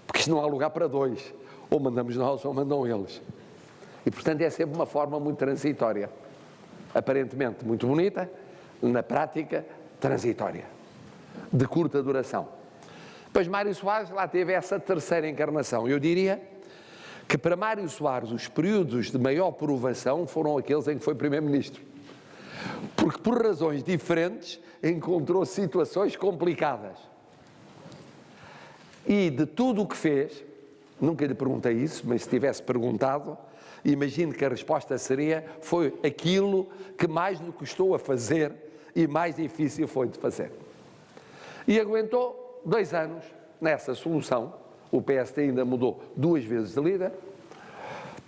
Porque isto não há lugar para 2. Ou mandamos nós ou mandam eles. E, portanto, é sempre uma forma muito transitória. Aparentemente muito bonita, na prática, transitória. De curta duração. Pois Mário Soares lá teve essa terceira encarnação. Eu diria que para Mário Soares os períodos de maior provação foram aqueles em que foi Primeiro-Ministro. Porque, por razões diferentes, encontrou situações complicadas. E de tudo o que fez, nunca lhe perguntei isso, mas se tivesse perguntado, imagino que a resposta seria: foi aquilo que mais lhe custou a fazer e mais difícil foi de fazer. E aguentou 2 anos nessa solução. O PST ainda mudou 2 vezes de líder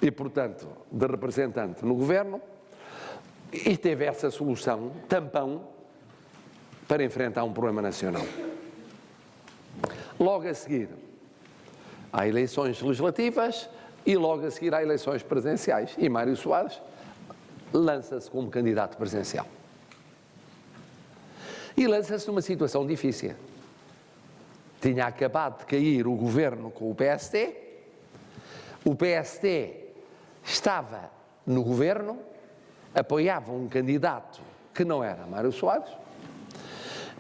e, portanto, de representante no governo, e teve essa solução tampão para enfrentar um problema nacional. Logo a seguir, há eleições legislativas e logo a seguir há eleições presidenciais. E Mário Soares lança-se como candidato presidencial. E lança-se numa situação difícil. Tinha acabado de cair o governo com o PST estava no governo, apoiava um candidato que não era Mário Soares,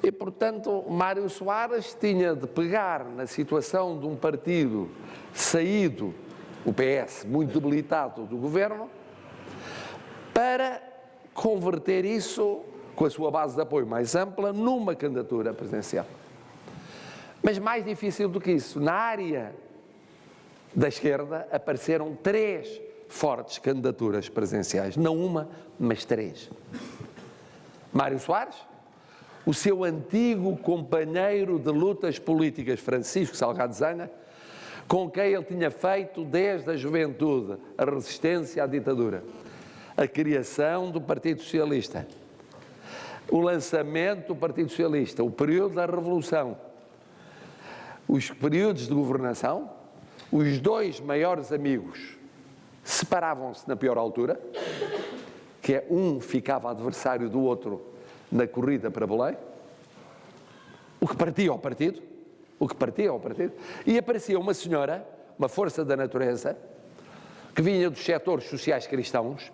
e, portanto, Mário Soares tinha de pegar na situação de um partido saído, o PS, muito debilitado do governo, para converter isso, com a sua base de apoio mais ampla, numa candidatura presidencial. Mas mais difícil do que isso, na área da esquerda apareceram 3 fortes candidaturas presidenciais, não uma, mas 3. Mário Soares, o seu antigo companheiro de lutas políticas, Francisco Salgado Zana, com quem ele tinha feito desde a juventude a resistência à ditadura, a criação do Partido Socialista, o lançamento do Partido Socialista, o período da Revolução, os períodos de governação. Os 2 maiores amigos separavam-se na pior altura, que é um ficava adversário do outro na corrida para Belém, o que partia ao partido, e aparecia uma senhora, uma força da natureza, que vinha dos setores sociais cristãos,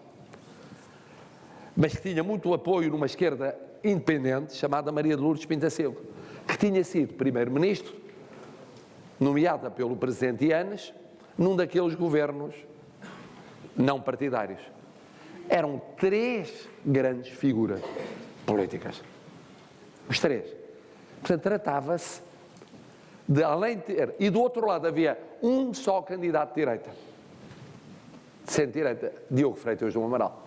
mas que tinha muito apoio numa esquerda independente, chamada Maria de Lourdes Pintacilgo, que tinha sido primeiro-ministro, nomeada pelo presidente Yanes, num daqueles governos não partidários. Eram 3 grandes figuras políticas. Os 3. Portanto, tratava-se de, além de ter... E do outro lado havia um só candidato de direita. De centro-direita, Diogo Freitas do Amaral.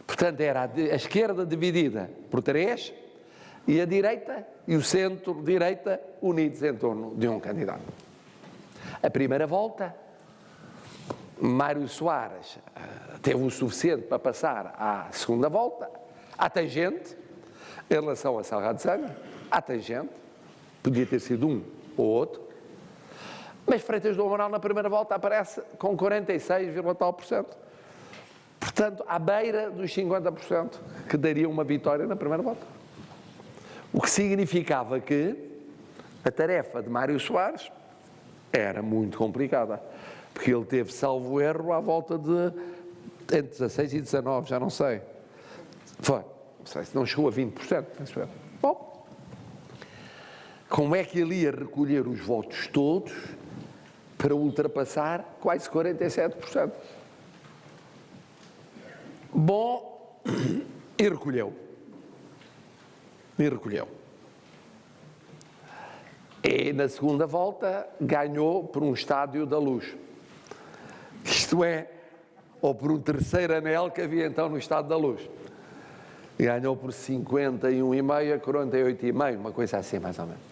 Portanto, era a esquerda dividida por 3 e a direita e o centro-direita unidos em torno de um candidato. A primeira volta, Mário Soares teve o suficiente para passar à segunda volta. Há tangente, em relação a Salgado Zana, há tangente, podia ter sido um ou outro, mas Freitas do Amaral na primeira volta aparece com 46,tal%. Portanto, à beira dos 50%, que daria uma vitória na primeira volta. O que significava que a tarefa de Mário Soares era muito complicada, porque ele teve, salvo erro, à volta de entre 16 e 19, já não sei. Foi, não sei se não chegou a 20%. Bom, como é que ele ia recolher os votos todos para ultrapassar quase 47%? Bom, e recolheu. E na segunda volta ganhou por um estádio da Luz. Isto é, ou por um terceiro anel que havia então no Estádio da Luz. Ganhou por 51,5 a 48,5, uma coisa assim mais ou menos.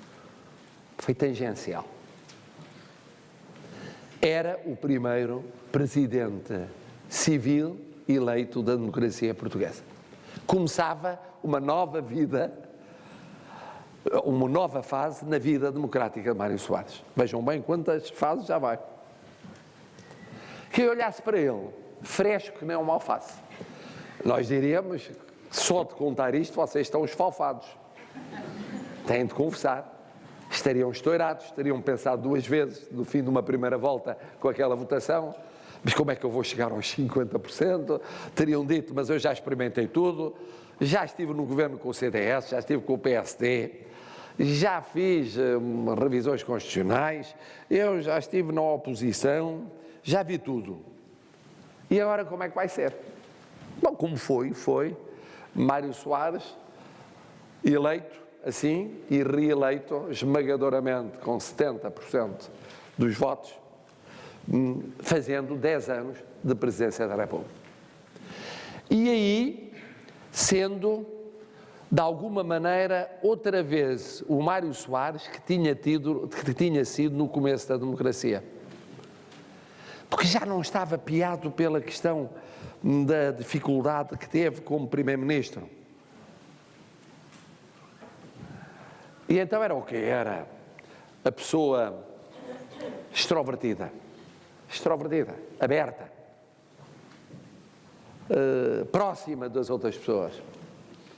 Foi tangencial. Era o primeiro presidente civil eleito da democracia portuguesa. Começava uma nova vida, uma nova fase na vida democrática de Mário Soares. Vejam bem quantas fases já vai. Quem olhasse para ele, fresco que nem uma alface, nós diríamos, só de contar isto vocês estão esfalfados. Têm de confessar. Estariam estourados, teriam pensado 2 vezes no fim de uma primeira volta com aquela votação. Mas como é que eu vou chegar aos 50%? Teriam dito, mas eu já experimentei tudo, já estive no governo com o CDS, já estive com o PSD, já fiz revisões constitucionais, eu já estive na oposição, já vi tudo. E agora como é que vai ser? Bom, como foi Mário Soares eleito assim e reeleito esmagadoramente com 70% dos votos, fazendo 10 anos de presidência da República. E aí, sendo, de alguma maneira, outra vez o Mário Soares que tinha sido no começo da democracia. Porque já não estava piado pela questão da dificuldade que teve como primeiro-ministro. E então era o quê? Era a pessoa extrovertida, aberta, próxima das outras pessoas.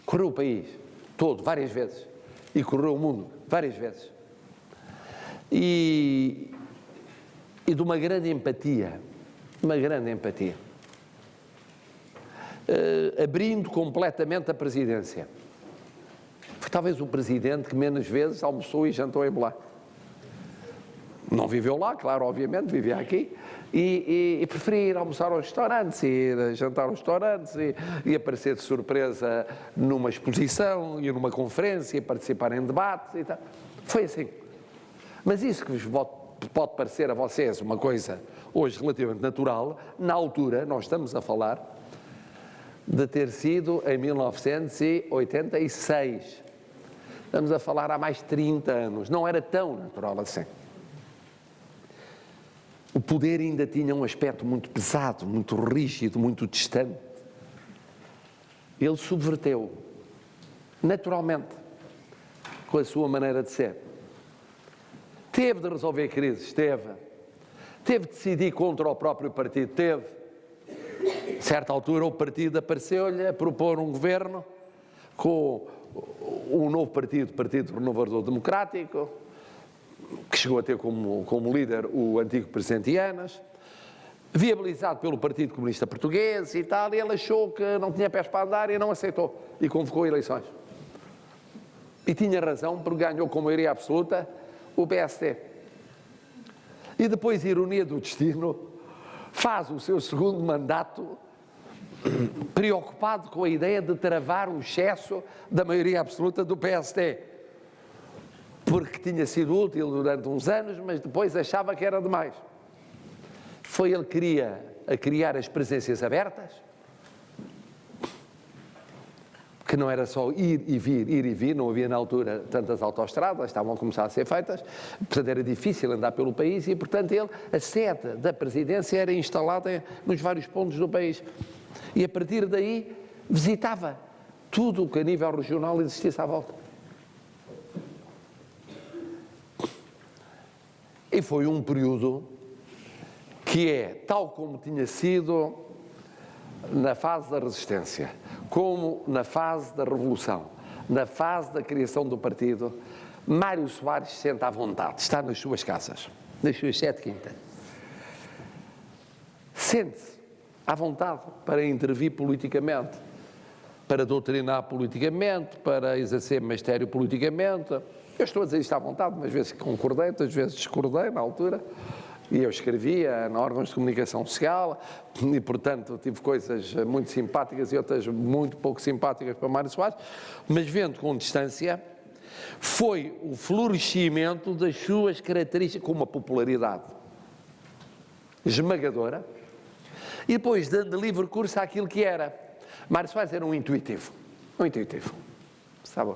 Correu o país todo, várias vezes, e correu o mundo, várias vezes. E de uma grande empatia, abrindo completamente a presidência. Foi talvez o presidente que menos vezes almoçou e jantou em Belém. Não viveu lá, claro, obviamente, vivia aqui, e preferia ir almoçar aos restaurantes, ir jantar aos restaurantes, e aparecer de surpresa numa exposição, e numa conferência, e participar em debates e tal. Foi assim. Mas isso que vos pode parecer a vocês uma coisa hoje relativamente natural, na altura, nós estamos a falar de ter sido em 1986. Estamos a falar há mais de 30 anos. Não era tão natural assim. O poder ainda tinha um aspecto muito pesado, muito rígido, muito distante. Ele subverteu, naturalmente, com a sua maneira de ser. Teve de resolver crises, teve de decidir contra o próprio partido, teve. A certa altura o partido apareceu-lhe a propor um governo com um novo partido, Partido Renovador Democrático, que chegou a ter como líder o antigo presidente Ianas, viabilizado pelo Partido Comunista Português e tal, e ele achou que não tinha pés para andar e não aceitou, e convocou eleições. E tinha razão, porque ganhou com maioria absoluta o PSD. E depois, ironia do destino, faz o seu segundo mandato preocupado com a ideia de travar o excesso da maioria absoluta do PSD, porque tinha sido útil durante uns anos, mas depois achava que era demais. Foi ele que queria criar as presenças abertas, que não era só ir e vir, não havia na altura tantas autoestradas, estavam a começar a ser feitas, portanto era difícil andar pelo país e, portanto, a sede da presidência era instalada nos vários pontos do país. E a partir daí visitava tudo o que a nível regional existisse à volta. E foi um período que é, tal como tinha sido na fase da resistência, como na fase da revolução, na fase da criação do partido, Mário Soares se sente à vontade, está nas suas casas, nas suas 7 quintas. Sente-se à vontade para intervir politicamente, para doutrinar politicamente, para exercer magistério politicamente. Eu estou a dizer isto à vontade, mas às vezes concordei, outras vezes discordei na altura. E eu escrevia em órgãos de comunicação social e, portanto, tive coisas muito simpáticas e outras muito pouco simpáticas para Mário Soares, mas vendo com distância, foi o florescimento das suas características, com uma popularidade esmagadora, e depois dando livre curso àquilo que era. Mário Soares era um intuitivo, sabe?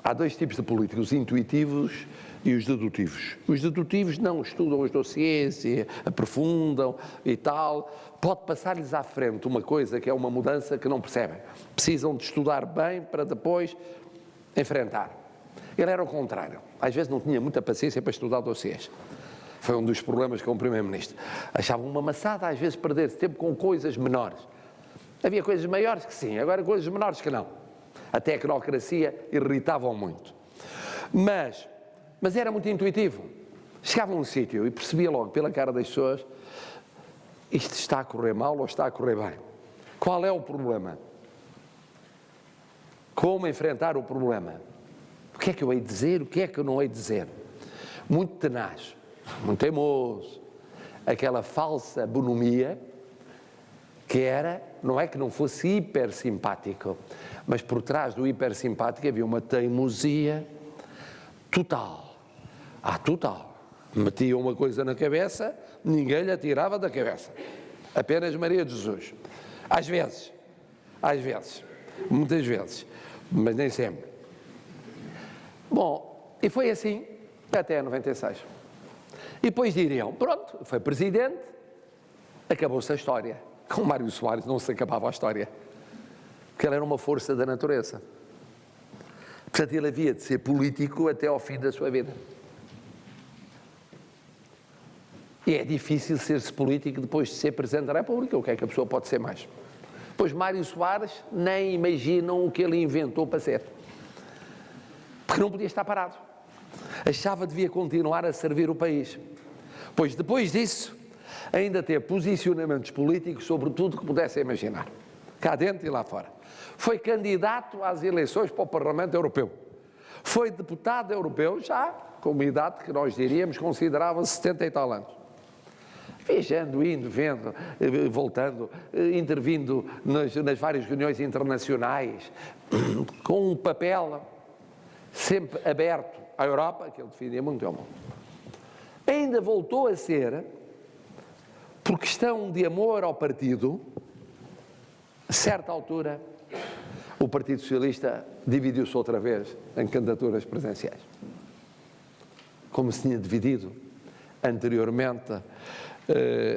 Há dois tipos de políticos, os intuitivos e os dedutivos. Os dedutivos não estudam os dossiês e aprofundam e tal. Pode passar-lhes à frente uma coisa que é uma mudança que não percebem. Precisam de estudar bem para depois enfrentar. Ele era o contrário. Às vezes não tinha muita paciência para estudar dossiês. Foi um dos problemas com o Primeiro-Ministro. Achava uma maçada, às vezes, perder-se tempo com coisas menores. Havia coisas maiores que sim, agora coisas menores que não. A tecnocracia irritavam muito. Mas era muito intuitivo. Chegava a um sítio e percebia logo pela cara das pessoas: isto está a correr mal ou está a correr bem? Qual é o problema? Como enfrentar o problema? O que é que eu hei de dizer, o que é que eu não hei de dizer? Muito tenaz, muito teimoso, aquela falsa bonomia que era, não é que não fosse hiper simpático, mas por trás do hiper simpático havia uma teimosia total. Total. Metia uma coisa na cabeça, ninguém lhe atirava da cabeça. Apenas Maria de Jesus. Às vezes, muitas vezes, mas nem sempre. Bom, e foi assim até 96. E depois diriam, pronto, foi presidente, acabou-se a história. Com Mário Soares não se acabava a história, porque ele era uma força da natureza. Portanto, ele havia de ser político até ao fim da sua vida. E é difícil ser-se político depois de ser Presidente da República. O que é que a pessoa pode ser mais? Pois Mário Soares nem imaginam o que ele inventou para ser. Porque não podia estar parado. Achava que devia continuar a servir o país. Pois depois disso, ainda ter posicionamentos políticos sobre tudo que pudesse imaginar. Cá dentro e lá fora. Foi candidato às eleições para o Parlamento Europeu. Foi deputado europeu, já com uma idade que nós diríamos, considerava 70 e tal anos. Viajando, indo, vendo, voltando, intervindo nas várias reuniões internacionais, com um papel sempre aberto à Europa, que ele defendia muito ao mundo. Ainda voltou a ser, por questão de amor ao partido, a certa altura, o Partido Socialista dividiu-se outra vez em candidaturas presidenciais. Como se tinha dividido anteriormente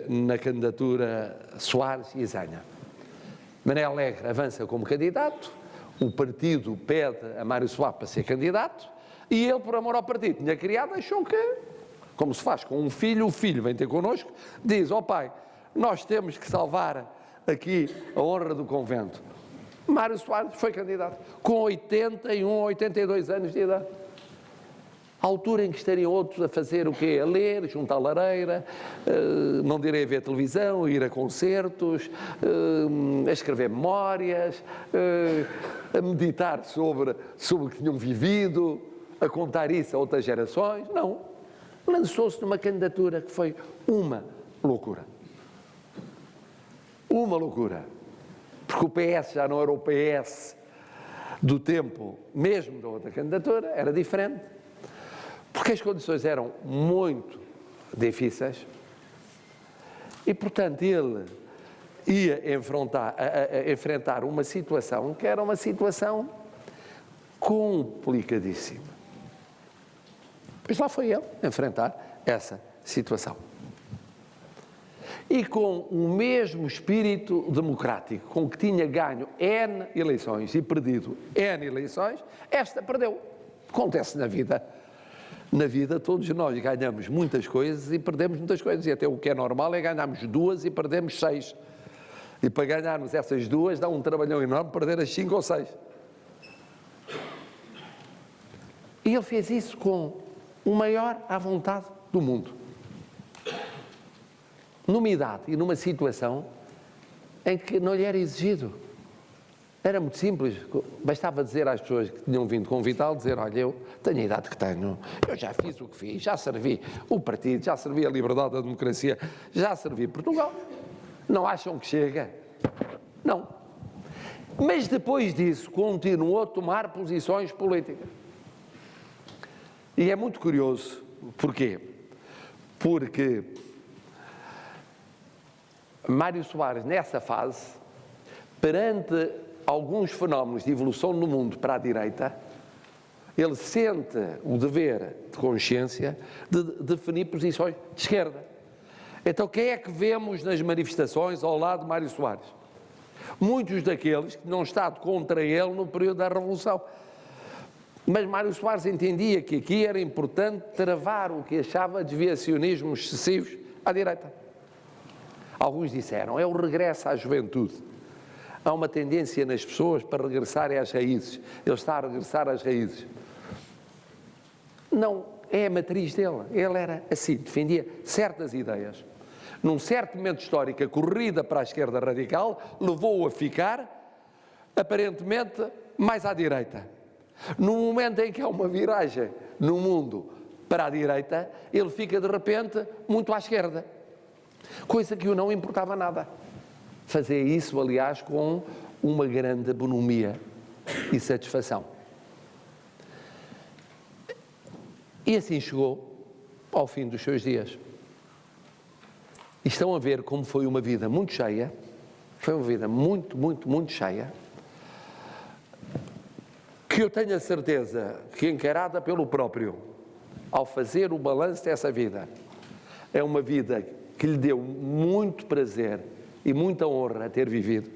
na candidatura Soares e Zanha. Mané Alegre avança como candidato, o partido pede a Mário Soares para ser candidato e ele, por amor ao partido, tinha criado, achou que, como se faz com um filho, o filho vem ter connosco, diz: ó pai, nós temos que salvar aqui a honra do convento. Mário Soares foi candidato, com 81, 82 anos de idade. À altura em que estariam outros a fazer o quê? A ler, junto à lareira, não direi a ver televisão, ir a concertos, a escrever memórias, a meditar sobre o que tinham vivido, a contar isso a outras gerações. Não. Lançou-se numa candidatura que foi uma loucura. Uma loucura. Porque o PS já não era o PS do tempo, mesmo da outra candidatura, era diferente. Porque as condições eram muito difíceis e, portanto, ele ia enfrentar uma situação que era uma situação complicadíssima. Pois lá foi ele enfrentar essa situação. E com o mesmo espírito democrático com que tinha ganho N eleições e perdido N eleições, esta perdeu. Acontece na vida. Na vida todos nós ganhamos muitas coisas e perdemos muitas coisas. E até o que é normal é ganharmos 2 e perdemos 6. E para ganharmos essas 2 dá um trabalhão enorme perder as 5 ou 6. E ele fez isso com o maior à vontade do mundo. Numa idade e numa situação em que não lhe era exigido. Era muito simples, bastava dizer às pessoas que tinham vindo convidá-lo, dizer, olha, eu tenho a idade que tenho, eu já fiz o que fiz, já servi o partido, já servi a liberdade, a democracia, já servi Portugal. Não acham que chega? Não. Mas depois disso continuou a tomar posições políticas. E é muito curioso. Porquê? Porque Mário Soares, nessa fase, perante alguns fenómenos de evolução no mundo para a direita, ele sente o dever de consciência de definir posições de esquerda. Então, quem é que vemos nas manifestações ao lado de Mário Soares? Muitos daqueles que tinham estado contra ele no período da Revolução. Mas Mário Soares entendia que aqui era importante travar o que achava desviacionismos excessivos à direita. Alguns disseram, é o regresso à juventude. Há uma tendência nas pessoas para regressarem às raízes. Ele está a regressar às raízes. Não, é a matriz dele. Ele era assim, defendia certas ideias. Num certo momento histórico, a corrida para a esquerda radical levou-o a ficar, aparentemente, mais à direita. No momento em que há uma viragem no mundo para a direita, ele fica, de repente, muito à esquerda. Coisa que o não importava nada. Fazia isso, aliás, com uma grande bonomia e satisfação. E assim chegou ao fim dos seus dias. E estão a ver como foi uma vida muito cheia, foi uma vida muito cheia, que eu tenho a certeza que, encarada pelo próprio, ao fazer o balanço dessa vida, é uma vida que lhe deu muito prazer e muita honra a ter vivido.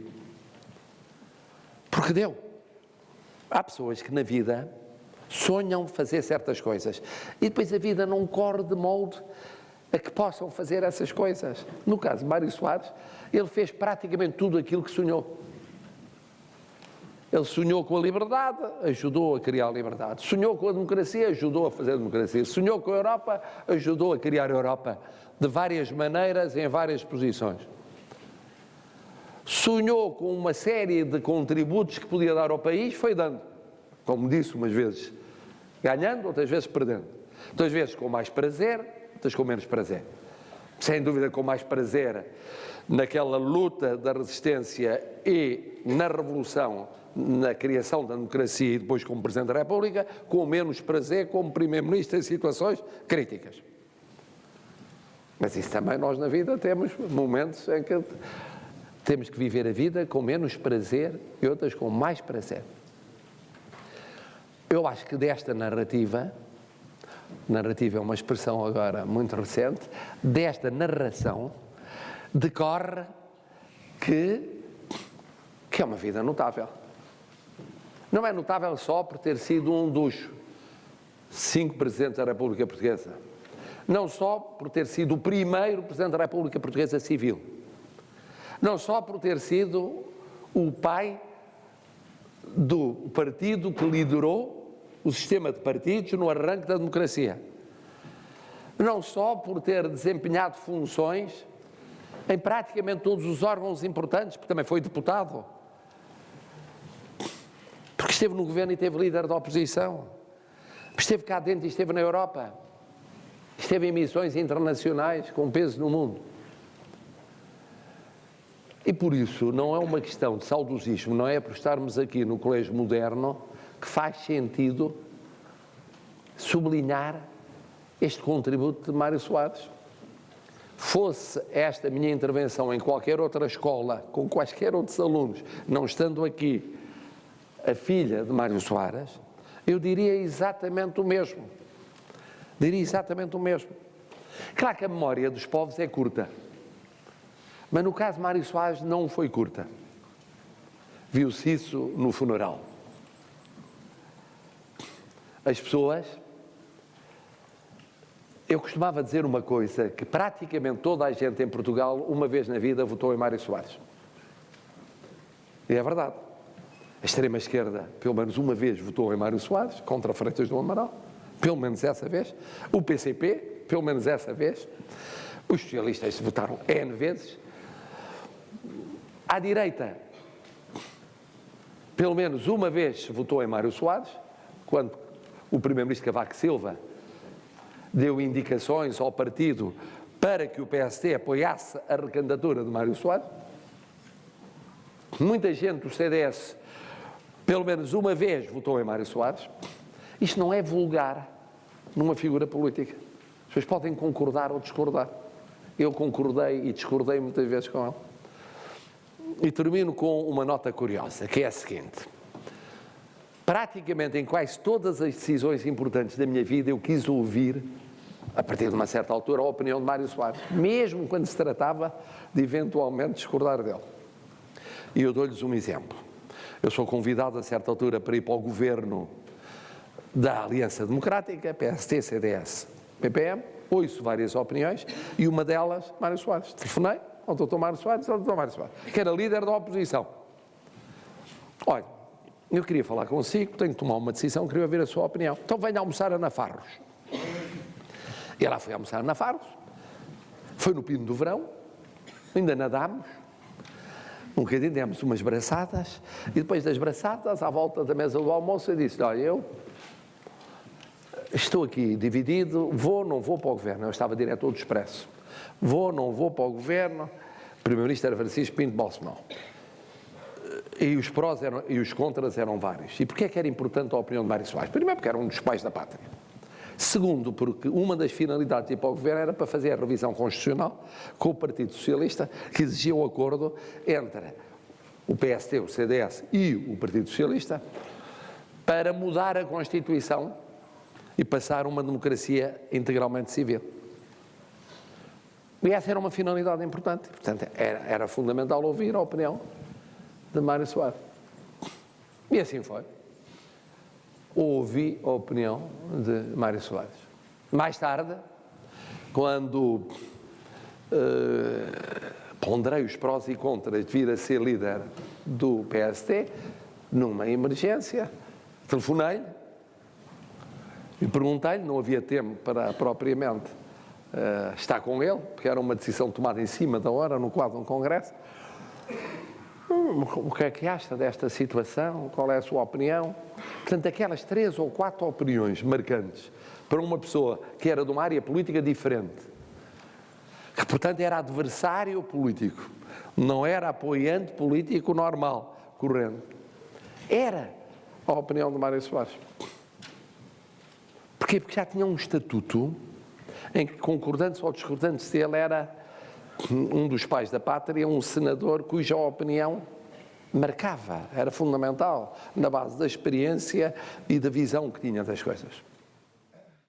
Porque deu. Há pessoas que na vida sonham fazer certas coisas e depois a vida não corre de molde a que possam fazer essas coisas. No caso de Mário Soares, ele fez praticamente tudo aquilo que sonhou. Ele sonhou com a liberdade, ajudou a criar a liberdade. Sonhou com a democracia, ajudou a fazer a democracia. Sonhou com a Europa, ajudou a criar a Europa de várias maneiras, em várias posições. Sonhou com uma série de contributos que podia dar ao país, foi dando. Como disse, umas vezes ganhando, outras vezes perdendo. Outras vezes com mais prazer, outras com menos prazer. Sem dúvida com mais prazer naquela luta da resistência e na revolução, na criação da democracia e depois como Presidente da República, com menos prazer como Primeiro-Ministro em situações críticas. Mas isso também nós na vida temos momentos em que temos que viver a vida com menos prazer e outras com mais prazer. Eu acho que desta narrativa é uma expressão agora muito recente, desta narração decorre que é uma vida notável. Não é notável só por ter sido um dos 5 presidentes da República Portuguesa, não só por ter sido o primeiro presidente da República Portuguesa civil, não só por ter sido o pai do partido que liderou o sistema de partidos no arranque da democracia, não só por ter desempenhado funções em praticamente todos os órgãos importantes, porque também foi deputado, porque esteve no governo e teve líder da oposição, esteve cá dentro e esteve na Europa, esteve em missões internacionais com peso no mundo. E por isso não é uma questão de saudosismo, não é por estarmos aqui no Colégio Moderno que faz sentido sublinhar este contributo de Mário Soares. Fosse esta minha intervenção em qualquer outra escola, com quaisquer outros alunos, não estando aqui a filha de Mário Soares, eu diria exatamente o mesmo. Diria exatamente o mesmo. Claro que a memória dos povos é curta, mas no caso de Mário Soares não foi curta. Viu-se isso no funeral. As pessoas... Eu costumava dizer uma coisa, que praticamente toda a gente em Portugal, uma vez na vida, votou em Mário Soares. E é verdade. A extrema-esquerda, pelo menos uma vez, votou em Mário Soares, contra Freitas do Amaral, pelo menos essa vez. O PCP, pelo menos essa vez. Os socialistas votaram N vezes. À direita, pelo menos uma vez se votou em Mário Soares, quando o primeiro-ministro Cavaco Silva deu indicações ao partido para que o PSD apoiasse a recandidatura de Mário Soares. Muita gente do CDS, pelo menos uma vez, votou em Mário Soares. Isto não é vulgar numa figura política. As pessoas podem concordar ou discordar. Eu concordei e discordei muitas vezes com ele. E termino com uma nota curiosa, que é a seguinte. Praticamente em quase todas as decisões importantes da minha vida eu quis ouvir, a partir de uma certa altura, a opinião de Mário Soares, mesmo quando se tratava de eventualmente discordar dele. E eu dou-lhes um exemplo. Eu sou convidado a certa altura para ir para o governo da Aliança Democrática, PST, CDS, PPM, ouço várias opiniões e uma delas, Mário Soares. Telefonei ao Dr. Mário Soares, que era líder da oposição. Olha, eu queria falar consigo, tenho que tomar uma decisão, queria ouvir a sua opinião. Então venha almoçar a Nafarros. E ela foi almoçar a Nafarros, foi no pino do verão, ainda nadámos, um bocadinho demos umas braçadas, e depois das braçadas, à volta da mesa do almoço, eu disse, olha, eu estou aqui dividido, vou, não vou para o governo. Eu estava diretor do Expresso. Vou, não vou para o governo. O primeiro-ministro era Francisco Pinto Balsemão. E os prós e os contras eram vários. E porquê é que era importante a opinião de Mário Soares? Primeiro, porque era um dos pais da pátria. Segundo, porque uma das finalidades de ir para o governo era para fazer a revisão constitucional com o Partido Socialista, que exigia um acordo entre o PSD, o CDS e o Partido Socialista, para mudar a Constituição e passar uma democracia integralmente civil. E essa era uma finalidade importante. Portanto, era fundamental ouvir a opinião de Mário Soares. E assim foi. Ouvi a opinião de Mário Soares. Mais tarde, quando ponderei os prós e contras de vir a ser líder do PST, numa emergência, telefonei-lhe e perguntei-lhe, não havia tempo para propriamente estar com ele, porque era uma decisão tomada em cima da hora, no quadro de um congresso. O que é que acha desta situação? Qual é a sua opinião? Portanto, aquelas 3 ou 4 opiniões marcantes para uma pessoa que era de uma área política diferente, que, portanto, era adversário político, não era apoiante político normal, corrente. Era a opinião de Mário Soares. Porquê? Porque já tinha um estatuto em que, concordantes ou discordantes dele, era um dos pais da pátria, um senador cuja opinião marcava, era fundamental, na base da experiência e da visão que tinha das coisas.